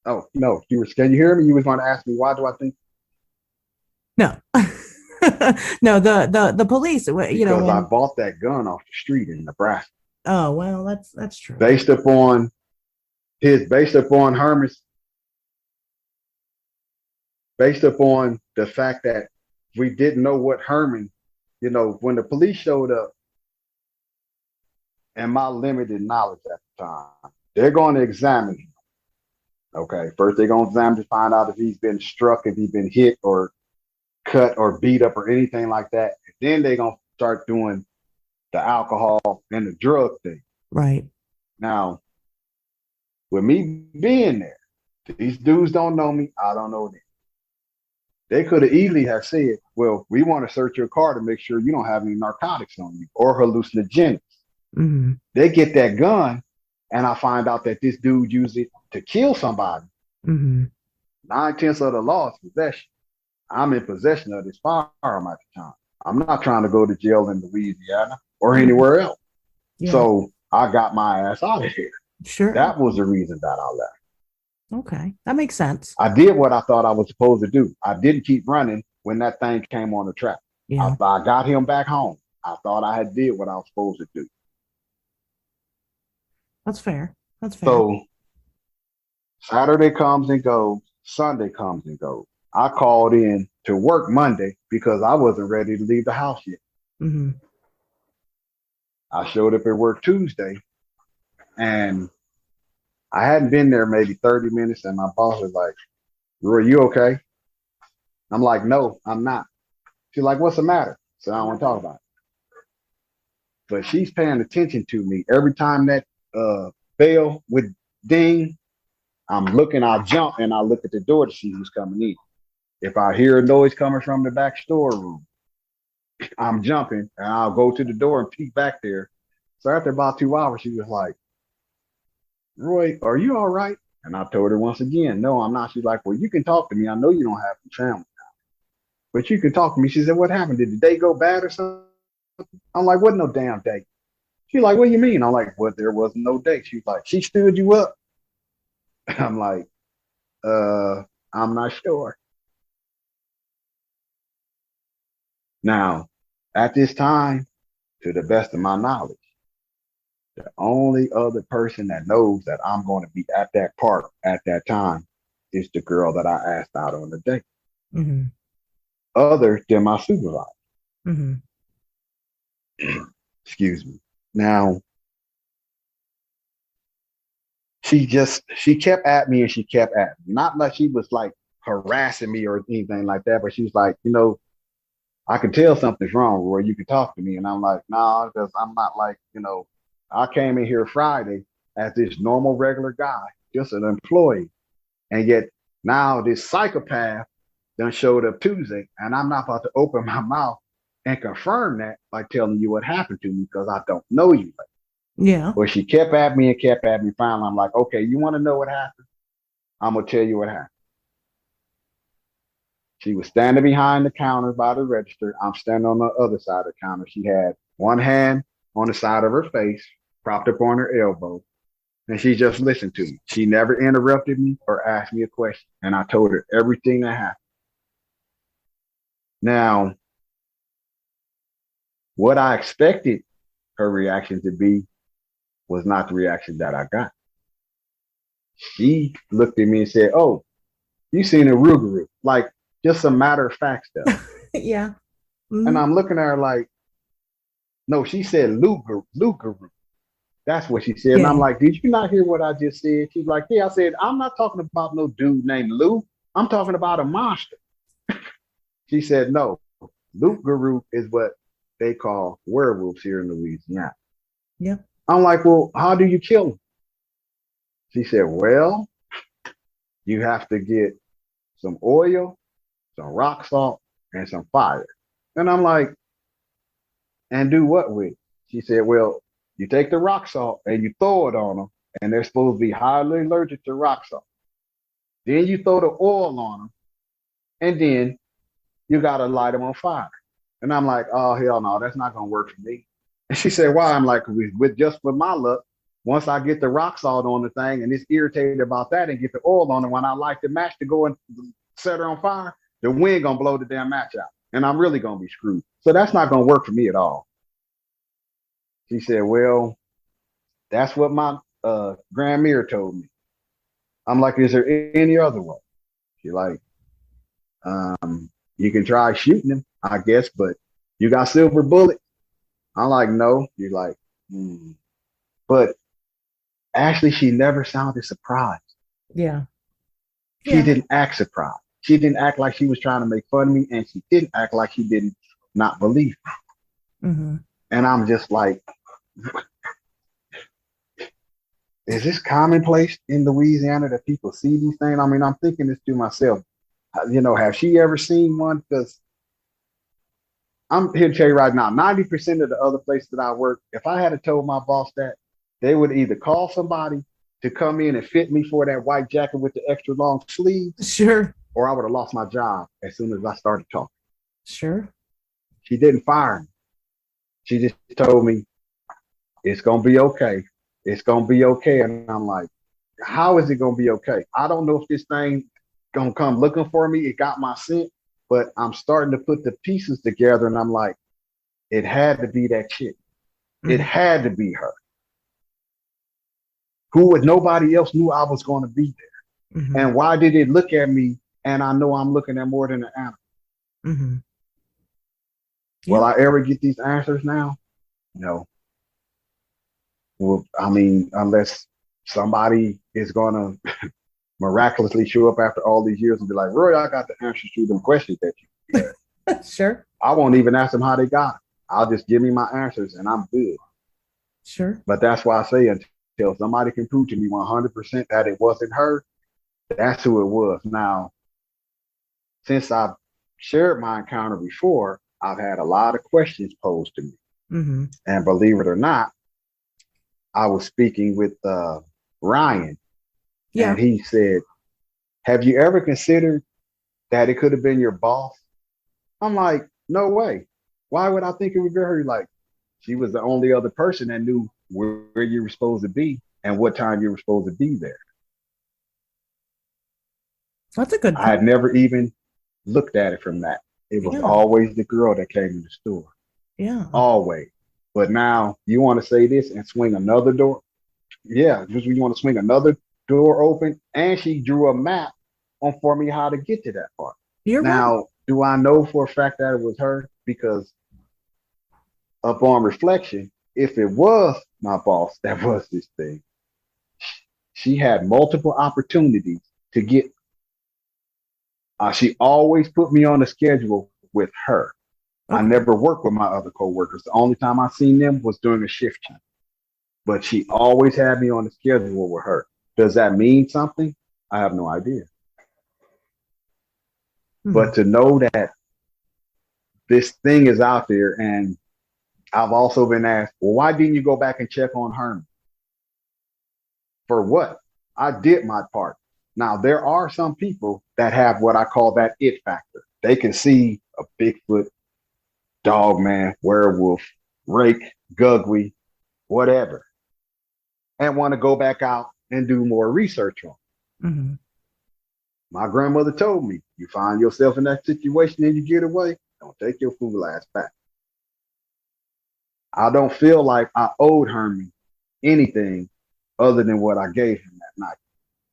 [SPEAKER 5] Oh no, can you hear me? You was going to ask me why do I think?
[SPEAKER 3] No, no. The police.
[SPEAKER 5] Because I bought that gun off the street in Nebraska.
[SPEAKER 3] Oh well, that's true.
[SPEAKER 5] Based upon Herman's, based upon the fact that we didn't know what Herman, when the police showed up, and my limited knowledge at the time, they're going to examine him. Okay, first they're going to examine to find out if he's been struck, if he's been hit or cut or beat up or anything like that. And then they're going to start doing the alcohol and the drug thing.
[SPEAKER 3] Right.
[SPEAKER 5] Now, with me being there, these dudes don't know me. I don't know them. They could have easily have said, well, we want to search your car to make sure you don't have any narcotics on you or hallucinogenics.
[SPEAKER 3] Mm-hmm.
[SPEAKER 5] They get that gun, and I find out that this dude used it to kill somebody.
[SPEAKER 3] Mm-hmm.
[SPEAKER 5] 9/10 of the law is possession. I'm in possession of this firearm at the time. I'm not trying to go to jail in Louisiana or anywhere else. Yeah. So I got my ass out of here.
[SPEAKER 3] Sure.
[SPEAKER 5] That was the reason that I left.
[SPEAKER 3] Okay. That makes sense.
[SPEAKER 5] I did what I thought I was supposed to do. I didn't keep running when that thing came on the track.
[SPEAKER 3] Yeah.
[SPEAKER 5] I got him back home. I thought I had did what I was supposed to do.
[SPEAKER 3] That's fair.
[SPEAKER 5] So Saturday comes and goes. Sunday comes and goes. I called in to work Monday because I wasn't ready to leave the house yet.
[SPEAKER 3] Mm-hmm.
[SPEAKER 5] I showed up at work Tuesday, and I hadn't been there maybe 30 minutes, and my boss was like, "Roy, you okay?" I'm like, "No, I'm not." She's like, "What's the matter?" So I don't want to talk about it. But she's paying attention to me. Every time that bell would ding, I'm looking, I jump, and I look at the door to see who's coming in. If I hear a noise coming from the back storeroom, I'm jumping, and I'll go to the door and peek back there. So after about 2 hours, she was like, "Roy, are you all right?" And I told her once again, "No, I'm not." She's like, "Well, you can talk to me. I know you don't have any family now, but you can talk to me." She said, "What happened? Did the day go bad or something?" I'm like, "What no damn day?" She's like, "What do you mean?" I'm like, "Well, there was no day." She's like, "She stood you up." I'm like, I'm not sure. Now, at this time, to the best of my knowledge, the only other person that knows that I'm going to be at that park at that time is the girl that I asked out on the date.
[SPEAKER 3] Mm-hmm.
[SPEAKER 5] Other than my supervisor.
[SPEAKER 3] Mm-hmm.
[SPEAKER 5] Excuse me. Now, she kept at me and she kept at me. Not like she was like harassing me or anything like that, but she was like, I can tell something's wrong, Roy. You can talk to me. And I'm like, nah, because I'm not like, I came in here Friday as this normal, regular guy, just an employee. And yet now this psychopath done showed up Tuesday, and I'm not about to open my mouth and confirm that by telling you what happened to me because I don't know you.
[SPEAKER 3] Yeah.
[SPEAKER 5] But she kept at me and kept at me. Finally, I'm like, okay, you want to know what happened? I'm going to tell you what happened. She was standing behind the counter by the register. I'm standing on the other side of the counter. She had one hand on the side of her face, propped up on her elbow, and she just listened to me. She never interrupted me or asked me a question, and I told her everything that happened. Now, what I expected her reaction to be was not the reaction that I got. She looked at me and said, "Oh, you seen a Rougarou," like just some matter of fact stuff.
[SPEAKER 3] Yeah.
[SPEAKER 5] Mm-hmm. And I'm looking at her like, No, she said Lugaru. That's what she said. And I'm like, did you not hear what I just said? She's like, yeah. I said, I'm not talking about no dude named Lou. I'm talking about a monster. She said, no, Lugaru is what they call werewolves here in Louisiana.
[SPEAKER 3] Yeah.
[SPEAKER 5] I'm like, well, how do you kill them? She said, well, you have to get some oil, some rock salt, and some fire. And I'm like, and do what with it? She said, well, you take the rock salt and you throw it on them, and they're supposed to be highly allergic to rock salt. Then you throw the oil on them, and then you got to light them on fire. And I'm like, oh, hell no, that's not going to work for me. And she said, why? I'm like, with my luck, once I get the rock salt on the thing and it's irritated about that and get the oil on it, when I light the match to go and set her on fire, the wind going to blow the damn match out. And I'm really going to be screwed. So that's not going to work for me at all. She said, well, that's what my Grand Mirror told me. I'm like, is there any other way? She's like, you can try shooting him, I guess, but you got silver bullets. I'm like, no. You're like, But actually, she never sounded surprised.
[SPEAKER 3] Yeah.
[SPEAKER 5] She didn't act surprised. She didn't act like she was trying to make fun of me, and she didn't act like she didn't not believe me.
[SPEAKER 3] Mm-hmm.
[SPEAKER 5] And I'm just like, is this commonplace in Louisiana that people see these things? I mean, I'm thinking this to myself. Have she ever seen one? Because I'm here to tell you right now, 90% of the other places that I work, if I had told my boss that, they would either call somebody to come in and fit me for that white jacket with the extra long sleeves.
[SPEAKER 3] Sure.
[SPEAKER 5] Or I would have lost my job as soon as I started talking.
[SPEAKER 3] Sure.
[SPEAKER 5] She didn't fire me. She just told me, it's going to be okay. It's going to be okay. And I'm like, how is it going to be okay? I don't know if this thing going to come looking for me. It got my scent, but I'm starting to put the pieces together. And I'm like, it had to be that chick. Mm-hmm. It had to be her. Nobody else knew I was going to be there. Mm-hmm. And why did it look at me? And I know I'm looking at more than an animal.
[SPEAKER 3] Mm-hmm. Yeah.
[SPEAKER 5] Will I ever get these answers now? No. Well, I mean, unless somebody is going to miraculously show up after all these years and be like, Roy, I got the answers to them questions that you had.
[SPEAKER 3] Sure.
[SPEAKER 5] I won't even ask them how they got it. I'll just give me my answers and I'm good.
[SPEAKER 3] Sure.
[SPEAKER 5] But that's why I say until somebody can prove to me 100% that it wasn't her, that's who it was. Now, since I've shared my encounter before, I've had a lot of questions posed to me.
[SPEAKER 3] Mm-hmm.
[SPEAKER 5] And believe it or not, I was speaking with Ryan. Yeah. And he said, have you ever considered that it could have been your boss? I'm like, no way. Why would I think it would be her? Like, she was the only other person that knew where you were supposed to be and what time you were supposed to be there.
[SPEAKER 3] That's a good point.
[SPEAKER 5] I had never even looked at it from that. It was always the girl that came in the store.
[SPEAKER 3] Yeah.
[SPEAKER 5] Always. But now you want to say this and swing another door? Yeah, just you want to swing another door open. And she drew a map for me how to get to that part. Now, do I know for a fact that it was her? Because upon reflection, if it was my boss that was this thing, she had multiple opportunities to get. She always put me on a schedule with her. Okay. I never worked with my other coworkers. The only time I seen them was during a shift change. But she always had me on the schedule with her. Does that mean something? I have no idea. Mm-hmm. But to know that this thing is out there, and I've also been asked, well, why didn't you go back and check on Herman? For what? I did my part. Now, there are some people that have what I call that it factor. They can see a Bigfoot, Dogman, werewolf, rake, gugly, whatever, and want to go back out and do more research on it. Mm-hmm. My grandmother told me, you find yourself in that situation and you get away, don't take your fool ass back. I don't feel like I owed Herman anything other than what I gave him that night.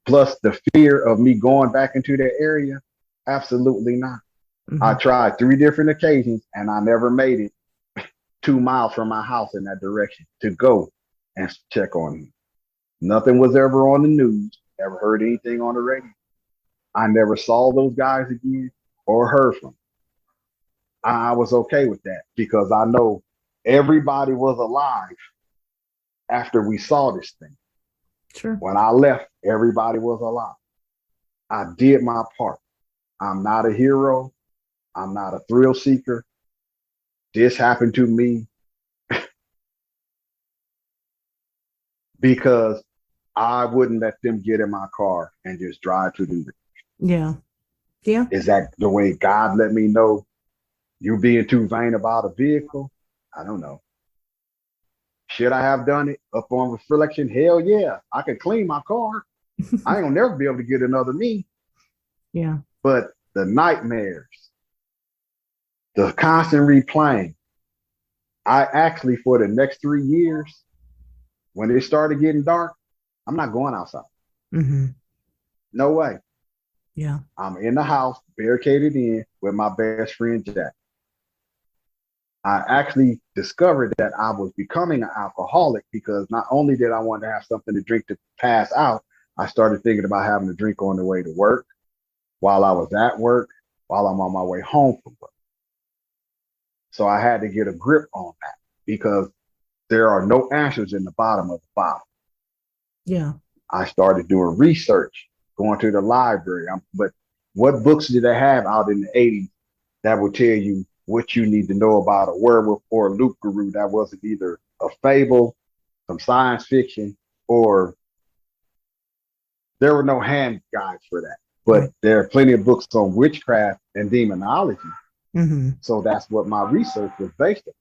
[SPEAKER 5] Plus the fear of me going back into that area, absolutely not. Mm-hmm. I tried 3 different occasions and I never made it 2 miles from my house in that direction to go and check on him. Nothing was ever on the news, never heard anything on the radio. I never saw those guys again or heard from them. I was okay with that because I know everybody was alive after we saw this thing.
[SPEAKER 3] Sure.
[SPEAKER 5] When I left, everybody was alive. I did my part. I'm not a hero. I'm not a thrill seeker. This happened to me because I wouldn't let them get in my car and just drive to the.
[SPEAKER 3] Yeah. Yeah.
[SPEAKER 5] Is that the way God let me know you being too vain about a vehicle? I don't know. Should I have done it upon reflection? Hell yeah. I could clean my car. I ain't gonna never be able to get another me.
[SPEAKER 3] Yeah.
[SPEAKER 5] But the nightmares, the constant replaying, I actually, for the next 3 years, when it started getting dark, I'm not going outside.
[SPEAKER 3] Mm-hmm.
[SPEAKER 5] No way.
[SPEAKER 3] Yeah.
[SPEAKER 5] I'm in the house, barricaded in with my best friend, Jack. I actually discovered that I was becoming an alcoholic because not only did I want to have something to drink to pass out, I started thinking about having a drink on the way to work, while I was at work, while I'm on my way home from work. So I had to get a grip on that because there are no answers in the bottom of the bottle.
[SPEAKER 3] Yeah.
[SPEAKER 5] I started doing research, going to the library. But what books did they have out in the 80s that would tell you what you need to know about a werewolf or a loup-garou that wasn't either a fable, some science fiction, or there were no hand guides for that. But there are plenty of books on witchcraft and demonology.
[SPEAKER 3] Mm-hmm.
[SPEAKER 5] So that's what my research was based on.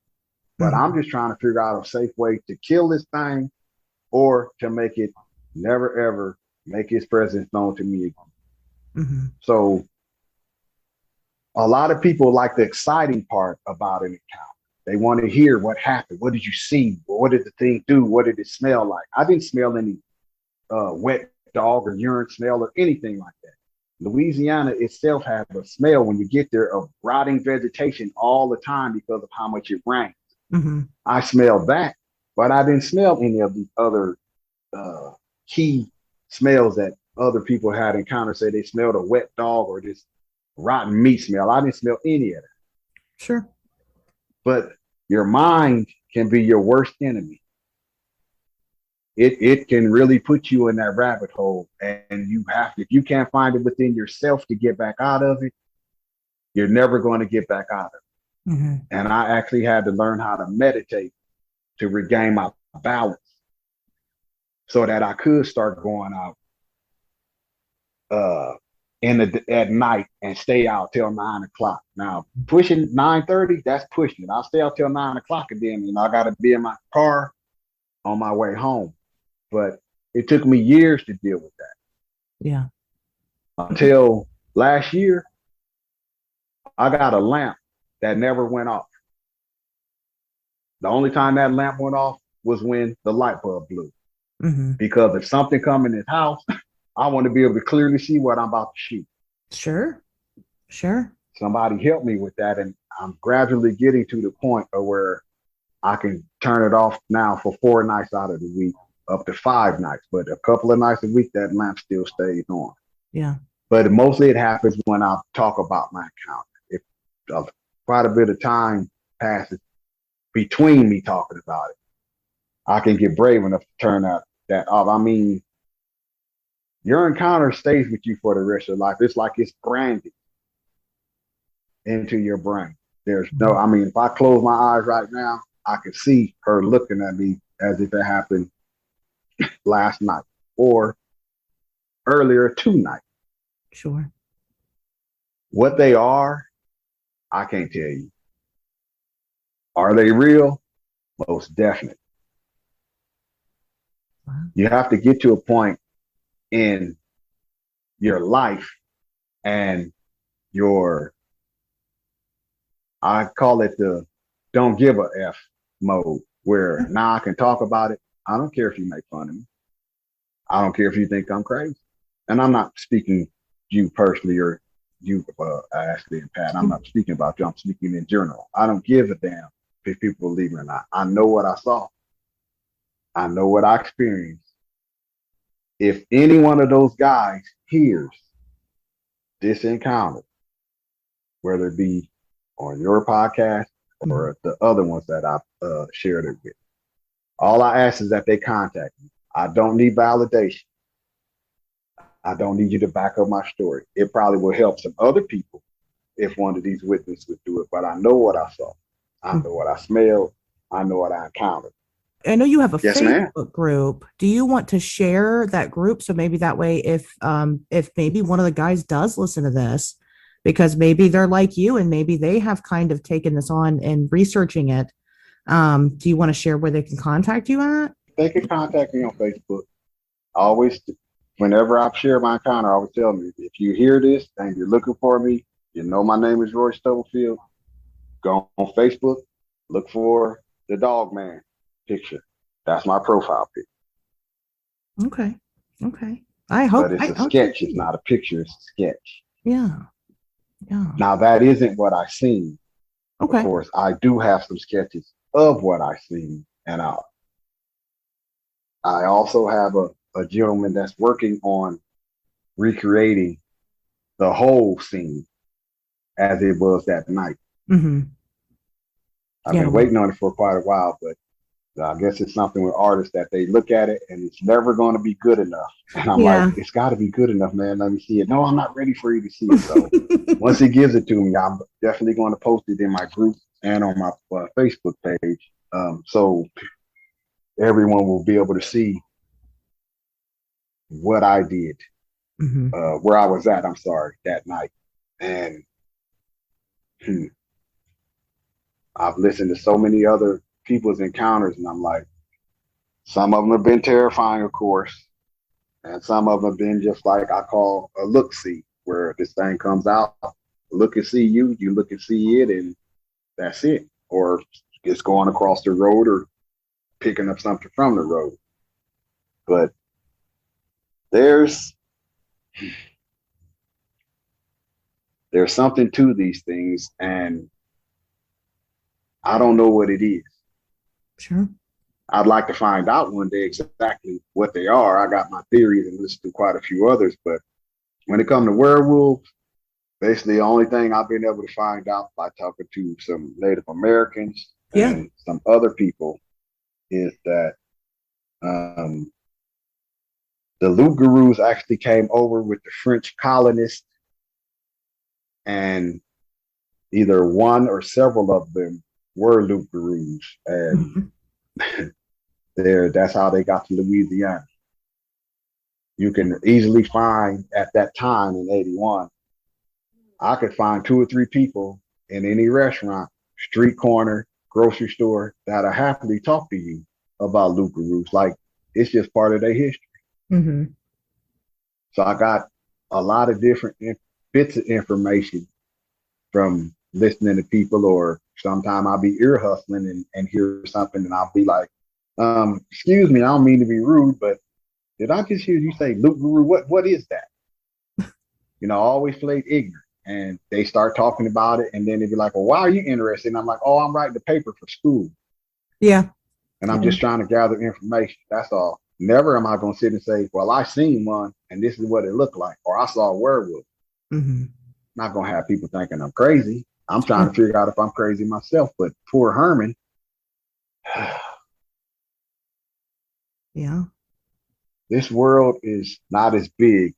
[SPEAKER 5] But I'm just trying to figure out a safe way to kill this thing or to make it never, ever make its presence known to me again.
[SPEAKER 3] Mm-hmm.
[SPEAKER 5] So a lot of people like the exciting part about an encounter. They want to hear what happened. What did you see? What did the thing do? What did it smell like? I didn't smell any wet dog or urine smell or anything like that. Louisiana itself has a smell when you get there of rotting vegetation all the time because of how much it rains.
[SPEAKER 3] Mm-hmm.
[SPEAKER 5] I smelled that, but I didn't smell any of the other key smells that other people had encountered. Say they smelled a wet dog or this rotten meat smell. I didn't smell any of that.
[SPEAKER 3] Sure.
[SPEAKER 5] But your mind can be your worst enemy. It can really put you in that rabbit hole, and you have to, if you can't find it within yourself to get back out of it, you're never going to get back out of it.
[SPEAKER 3] Mm-hmm.
[SPEAKER 5] And I actually had to learn how to meditate to regain my balance so that I could start going out at night and stay out till 9 o'clock. Now, pushing 9:30, that's pushing it. I'll stay out till 9 o'clock, and then I got to be in my car on my way home. But it took me years to deal with that.
[SPEAKER 3] Yeah.
[SPEAKER 5] Until last year, I got a lamp that never went off. The only time that lamp went off was when the light bulb blew.
[SPEAKER 3] Mm-hmm.
[SPEAKER 5] Because if something come in this house, I want to be able to clearly see what I'm about to shoot.
[SPEAKER 3] Sure. Sure.
[SPEAKER 5] Somebody help me with that. And I'm gradually getting to the point of where I can turn it off now for 4 nights out of the week, up to 5 nights. But a couple of nights a week, that lamp still stays on.
[SPEAKER 3] Yeah.
[SPEAKER 5] But mostly it happens when I talk about my encounter. If quite a bit of time passes between me talking about it, I can get brave enough to turn that off. I mean, your encounter stays with you for the rest of your life. It's like it's branded into your brain. There's no, I mean, if I close my eyes right now, I can see her looking at me as if it happened last night or earlier tonight.
[SPEAKER 3] Sure.
[SPEAKER 5] What they are, I can't tell you. Are they real? Most definitely.
[SPEAKER 3] Wow.
[SPEAKER 5] You have to get to a point in your life and your, I call it the don't give a F mode, where now I can talk about it. I don't care if you make fun of me. I don't care if you think I'm crazy. And I'm not speaking you personally or you, Ashley and Pat. I'm not speaking about you. I'm speaking in general. I don't give a damn if people believe me or not. I know what I saw. I know what I experienced. If any one of those guys hears this encounter, whether it be on your podcast or the other ones that I've shared it with, all I ask is that they contact me. I don't need validation. I don't need you to back up my story. It probably will help some other people if one of these witnesses would do it, but I know what I saw. I know what I smelled. I know what I encountered.
[SPEAKER 3] I know you have a
[SPEAKER 5] Yes,
[SPEAKER 3] Facebook
[SPEAKER 5] ma'am.
[SPEAKER 3] group. Do you want to share that group? So maybe that way, if maybe one of the guys does listen to this, because maybe they're like you and maybe they have kind of taken this on and researching it. Do you want to share where they can contact you at?
[SPEAKER 5] They can contact me on Facebook. Always, whenever I share my encounter, I always tell me, if you hear this and you're looking for me, you know my name is Roy Stubblefield. Go on Facebook, look for the Dogman picture. That's my profile pic.
[SPEAKER 3] Okay. I hope.
[SPEAKER 5] But it's a sketch. It's not a picture. It's a sketch.
[SPEAKER 3] Yeah.
[SPEAKER 5] Now that isn't what I seen.
[SPEAKER 3] Okay.
[SPEAKER 5] Of course, I do have some sketches of what I seen, and I also have a gentleman that's working on recreating the whole scene as it was that night.
[SPEAKER 3] Mm-hmm.
[SPEAKER 5] I've been waiting on it for quite a while, but I guess it's something with artists that they look at it and it's never going to be good enough. And I'm like, it's got to be good enough, man. Let me see it. No, I'm not ready for you to see it. So once he gives it to me, I'm definitely going to post it in my group and on my Facebook page. So everyone will be able to see what I did, where I was at, that night. And I've listened to so many other people's encounters, and I'm like, some of them have been terrifying, of course, and some of them have been just like I call a look-see, where this thing comes out, look and see you look and see it, and that's it. Or it's going across the road or picking up something from the road. But there's something to these things, and I don't know what it is.
[SPEAKER 3] Sure.
[SPEAKER 5] I'd like to find out one day exactly what they are. I got my theories and listened to quite a few others, but when it comes to werewolves, basically the only thing I've been able to find out by talking to some Native Americans and some other people is that the loup-garous actually came over with the French colonists, and either one or several of them were loup-garous, and that's how they got to Louisiana. You can easily find at that time in 81, I could find 2 or 3 people in any restaurant, street corner, grocery store that'll happily talk to you about loup-garous. Like it's just part of their history. So I got a lot of different bits of information from listening to people, or sometimes I'll be ear hustling and hear something and I'll be like, excuse me, I don't mean to be rude, but did I just hear you say loup-garous? What is that? I always played ignorant, and they start talking about it, and then they'd be like, well, why are you interested? And I'm like, oh, I'm writing the paper for school. Yeah. And I'm just trying to gather information. That's all. Never am I going to sit and say, well, I seen one and this is what it looked like, or I saw a werewolf. Not going to have people thinking I'm crazy. I'm trying to figure out if I'm crazy myself, but poor Herman. This world is not as big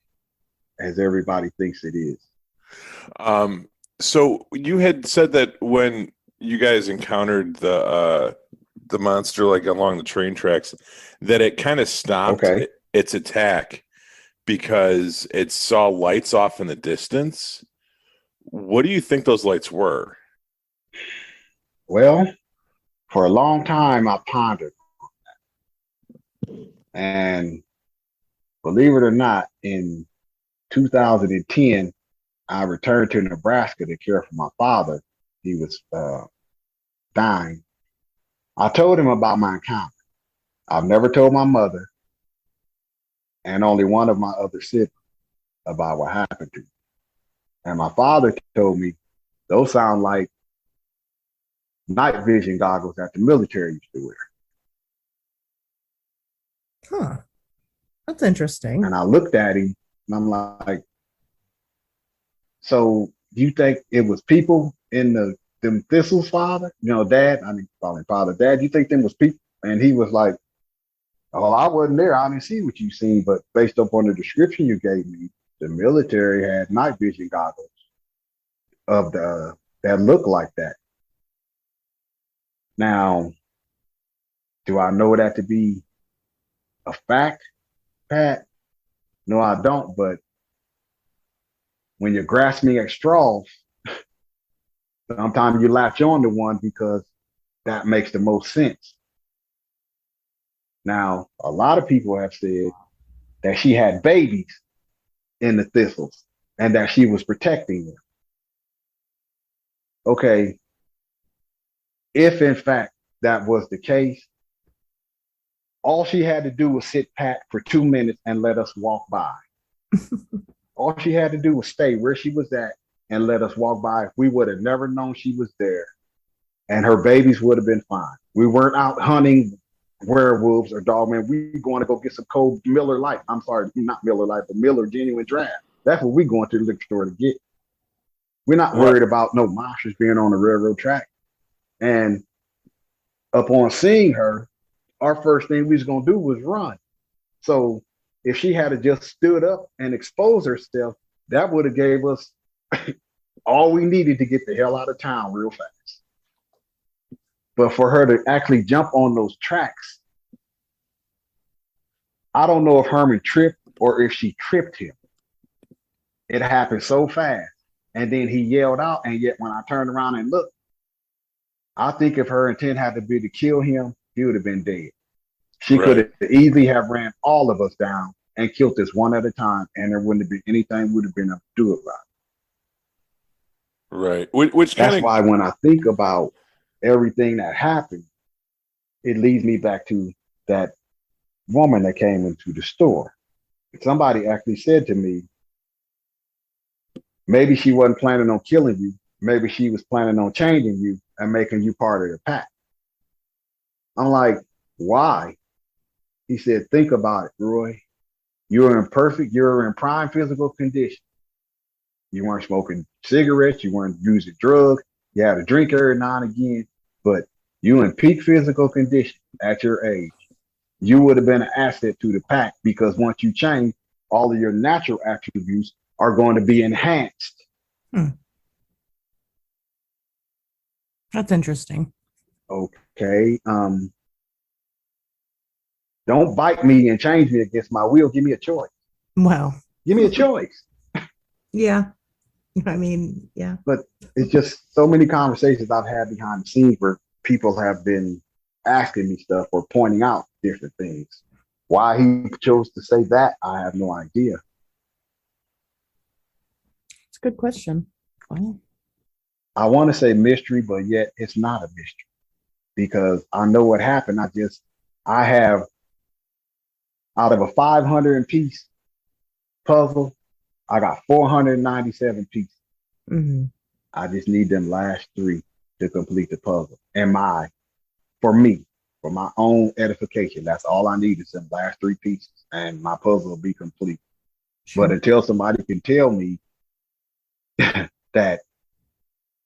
[SPEAKER 5] as everybody thinks it is.
[SPEAKER 4] So you had said that when you guys encountered the monster, like along the train tracks, that it kind of stopped its attack because it saw lights off in the distance. What do you think those lights were?
[SPEAKER 5] Well, for a long time, I pondered. And believe it or not, in 2010, I returned to Nebraska to care for my father. He was dying. I told him about my encounter. I've never told my mother and only one of my other siblings about what happened to me. And my father told me, those sound like night vision goggles that the military used to wear.
[SPEAKER 3] Huh. That's interesting.
[SPEAKER 5] And I looked at him and I'm like, so you think it was people in them Thistle's father? You know, dad, I mean, call him father, dad, you think them was people? And he was like, oh, I wasn't there. I didn't see what you seen, but based upon the description you gave me, the military had night vision goggles of that look like that. Now, do I know that to be a fact, Pat? No, I don't. But when you're grasping at straws, sometimes you latch on to one because that makes the most sense. Now, a lot of people have said that she had babies in the thistles and that she was protecting them. Okay, if in fact that was the case, all she had to do was sit pat for 2 minutes and let us walk by. All she had to do was stay where she was at and let us walk by. We would have never known she was there, and her babies would have been fine. We weren't out hunting werewolves or dogmen. We going to go get some cold Miller Lite. I'm sorry, not Miller Lite, but Miller Genuine Draft. That's what we going to the liquor store to get. We're not worried about no monsters being on the railroad track. And upon seeing her, our first thing we was going to do was run. So if she had just stood up and exposed herself, that would have gave us all we needed to get the hell out of town real fast. But for her to actually jump on those tracks, I don't know if Herman tripped or if she tripped him. It happened so fast. And then he yelled out, and yet when I turned around and looked, I think if her intent had to be to kill him, he would have been dead. She could have easily have ran all of us down and killed us one at a time, and there wouldn't have been anything would have been able to do about
[SPEAKER 4] it. Right. Which
[SPEAKER 5] that's why when I think about everything that happened, it leads me back to that woman that came into the store. Somebody actually said to me, maybe she wasn't planning on killing you. Maybe she was planning on changing you and making you part of the pack. I'm like, why? He said, think about it, Roy. You're in prime physical condition. You weren't smoking cigarettes. You weren't using drugs. You had a drink every now and again, but you in peak physical condition at your age. You would have been an asset to the pack because once you change, all of your natural attributes are going to be enhanced.
[SPEAKER 3] That's interesting.
[SPEAKER 5] Okay. Don't bite me and change me against my will. Give me a choice.
[SPEAKER 3] Well,
[SPEAKER 5] give me a choice.
[SPEAKER 3] Yeah. I mean, yeah.
[SPEAKER 5] But it's just so many conversations I've had behind the scenes where people have been asking me stuff or pointing out different things. Why he chose to say that, I have no idea.
[SPEAKER 3] It's a good question. Wow.
[SPEAKER 5] I want to say mystery, but yet it's not a mystery because I know what happened. I have out of a 500-piece puzzle, I got 497 pieces.
[SPEAKER 3] Mm-hmm.
[SPEAKER 5] I just need them last 3 to complete the puzzle. For my own edification, that's all I need is them last 3 pieces and my puzzle will be complete. Sure. But until somebody can tell me that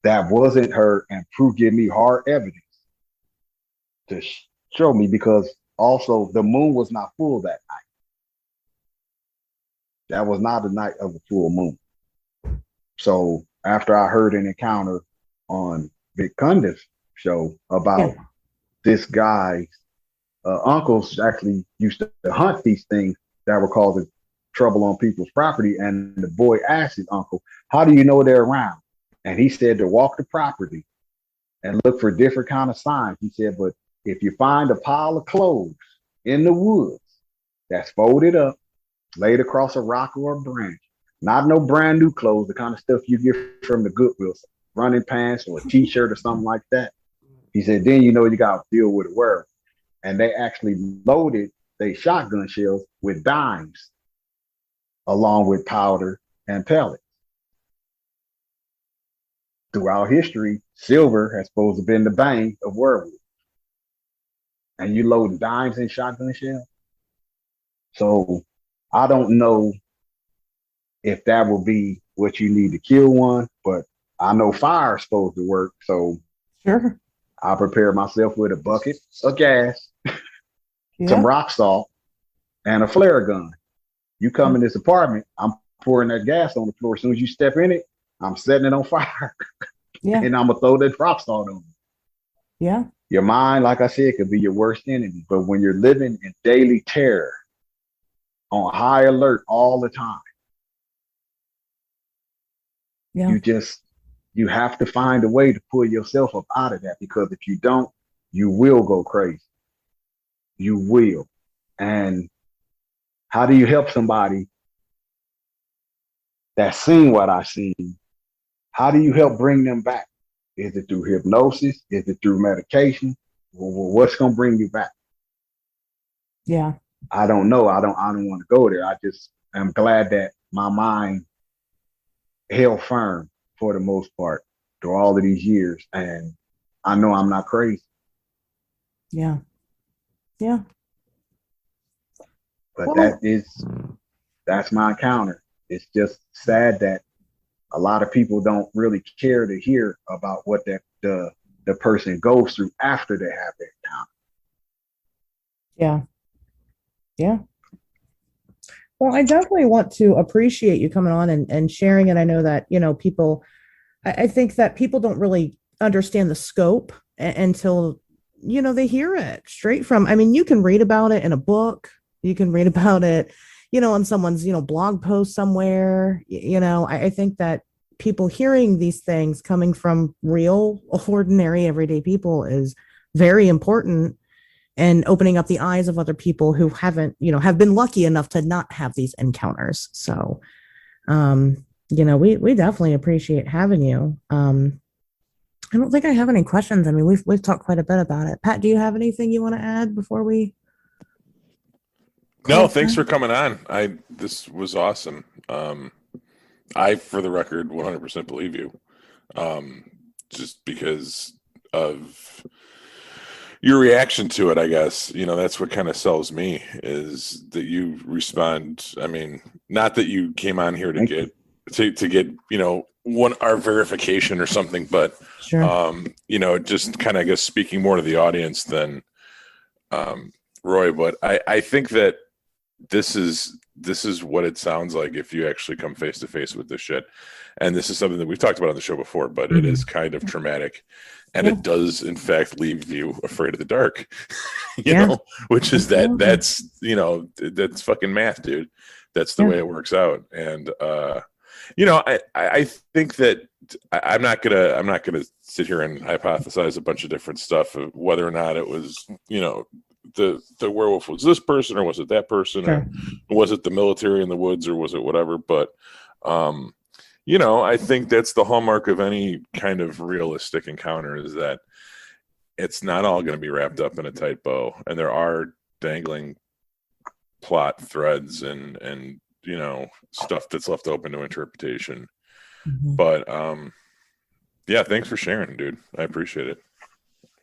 [SPEAKER 5] wasn't her and give me hard evidence to show me, because also the moon was not full that night. That was not a night of a full moon. So after I heard an encounter on Vic Cundiff's show about this guy's uncles actually used to hunt these things that were causing trouble on people's property, and the boy asked his uncle, how do you know they're around? And he said to walk the property and look for different kind of signs. He said, but if you find a pile of clothes in the woods that's folded up, laid across a rock or a branch, not no brand new clothes, the kind of stuff you get from the Goodwill, running pants or a t-shirt or something like that. He said, then you know you got to deal with a werewolf. And they actually loaded their shotgun shells with dimes along with powder and pellets. throughout history, silver has supposed to have been the bane of werewolves. And you loading dimes in shotgun shells. So I don't know if that will be what you need to kill one, but I know fire is supposed to work. So
[SPEAKER 3] sure,
[SPEAKER 5] I prepare myself with a bucket of gas, some rock salt, and a flare gun. You come in this apartment, I'm pouring that gas on the floor. As soon as you step in it, I'm setting it on fire. And I'm going to throw that rock salt on you.
[SPEAKER 3] Yeah.
[SPEAKER 5] Your mind, like I said, could be your worst enemy. But when you're living in daily terror, on high alert all the time, you have to find a way to pull yourself up out of that, because if you don't, you will go crazy. You will. And how do you help somebody that's seen what I've seen? How do you help bring them back? Is it through hypnosis? Is it through medication? What's going to bring you back?
[SPEAKER 3] Yeah.
[SPEAKER 5] I don't know. I don't want to go there. I just am glad that my mind held firm for the most part through all of these years. And I know I'm not crazy.
[SPEAKER 3] Yeah. Yeah.
[SPEAKER 5] But that's my encounter. It's just sad that a lot of people don't really care to hear about what the person goes through after they have that encounter.
[SPEAKER 3] Yeah. Yeah. Well, I definitely want to appreciate you coming on and sharing it. I know that, people, I think that people don't really understand the scope until, they hear it straight from, you can read about it in a book. You can read about it, on someone's, blog post somewhere. I think that people hearing these things coming from real, ordinary, everyday people is very important, and opening up the eyes of other people who haven't, have been lucky enough to not have these encounters. So, we definitely appreciate having you. I don't think I have any questions. We've talked quite a bit about it. Pat, do you have anything you want to add before we?
[SPEAKER 4] No, thanks for coming on. This was awesome. I, for the record, 100% believe you. Just because of your reaction to it, I guess. That's what kind of sells me, is that you respond. Not that you came on here to get our verification or something, but
[SPEAKER 3] sure.
[SPEAKER 4] Just kind of, I guess, speaking more to the audience than Roy. But I think that this is what it sounds like if you actually come face to face with this shit. And this is something that we've talked about on the show before, but it is kind of traumatic, and it does in fact leave you afraid of the dark, which is that's fucking math, dude. That's the way it works out. And, I think that I'm not gonna sit here and hypothesize a bunch of different stuff of whether or not it was, the werewolf was this person, or was it that person, or was it the military in the woods, or was it whatever. But, I think that's the hallmark of any kind of realistic encounter, is that it's not all going to be wrapped up in a tight bow, and there are dangling plot threads and stuff that's left open to interpretation. But thanks for sharing, dude. I appreciate it.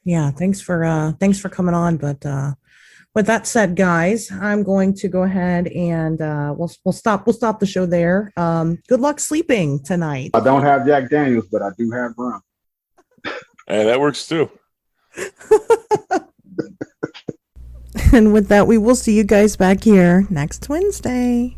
[SPEAKER 3] Yeah, thanks for coming on. But with that said, guys, I'm going to go ahead and we'll stop the show there. Good luck sleeping tonight.
[SPEAKER 5] I don't have Jack Daniels, but I do have rum.
[SPEAKER 4] Hey, that works too.
[SPEAKER 3] And with that, we will see you guys back here next Wednesday.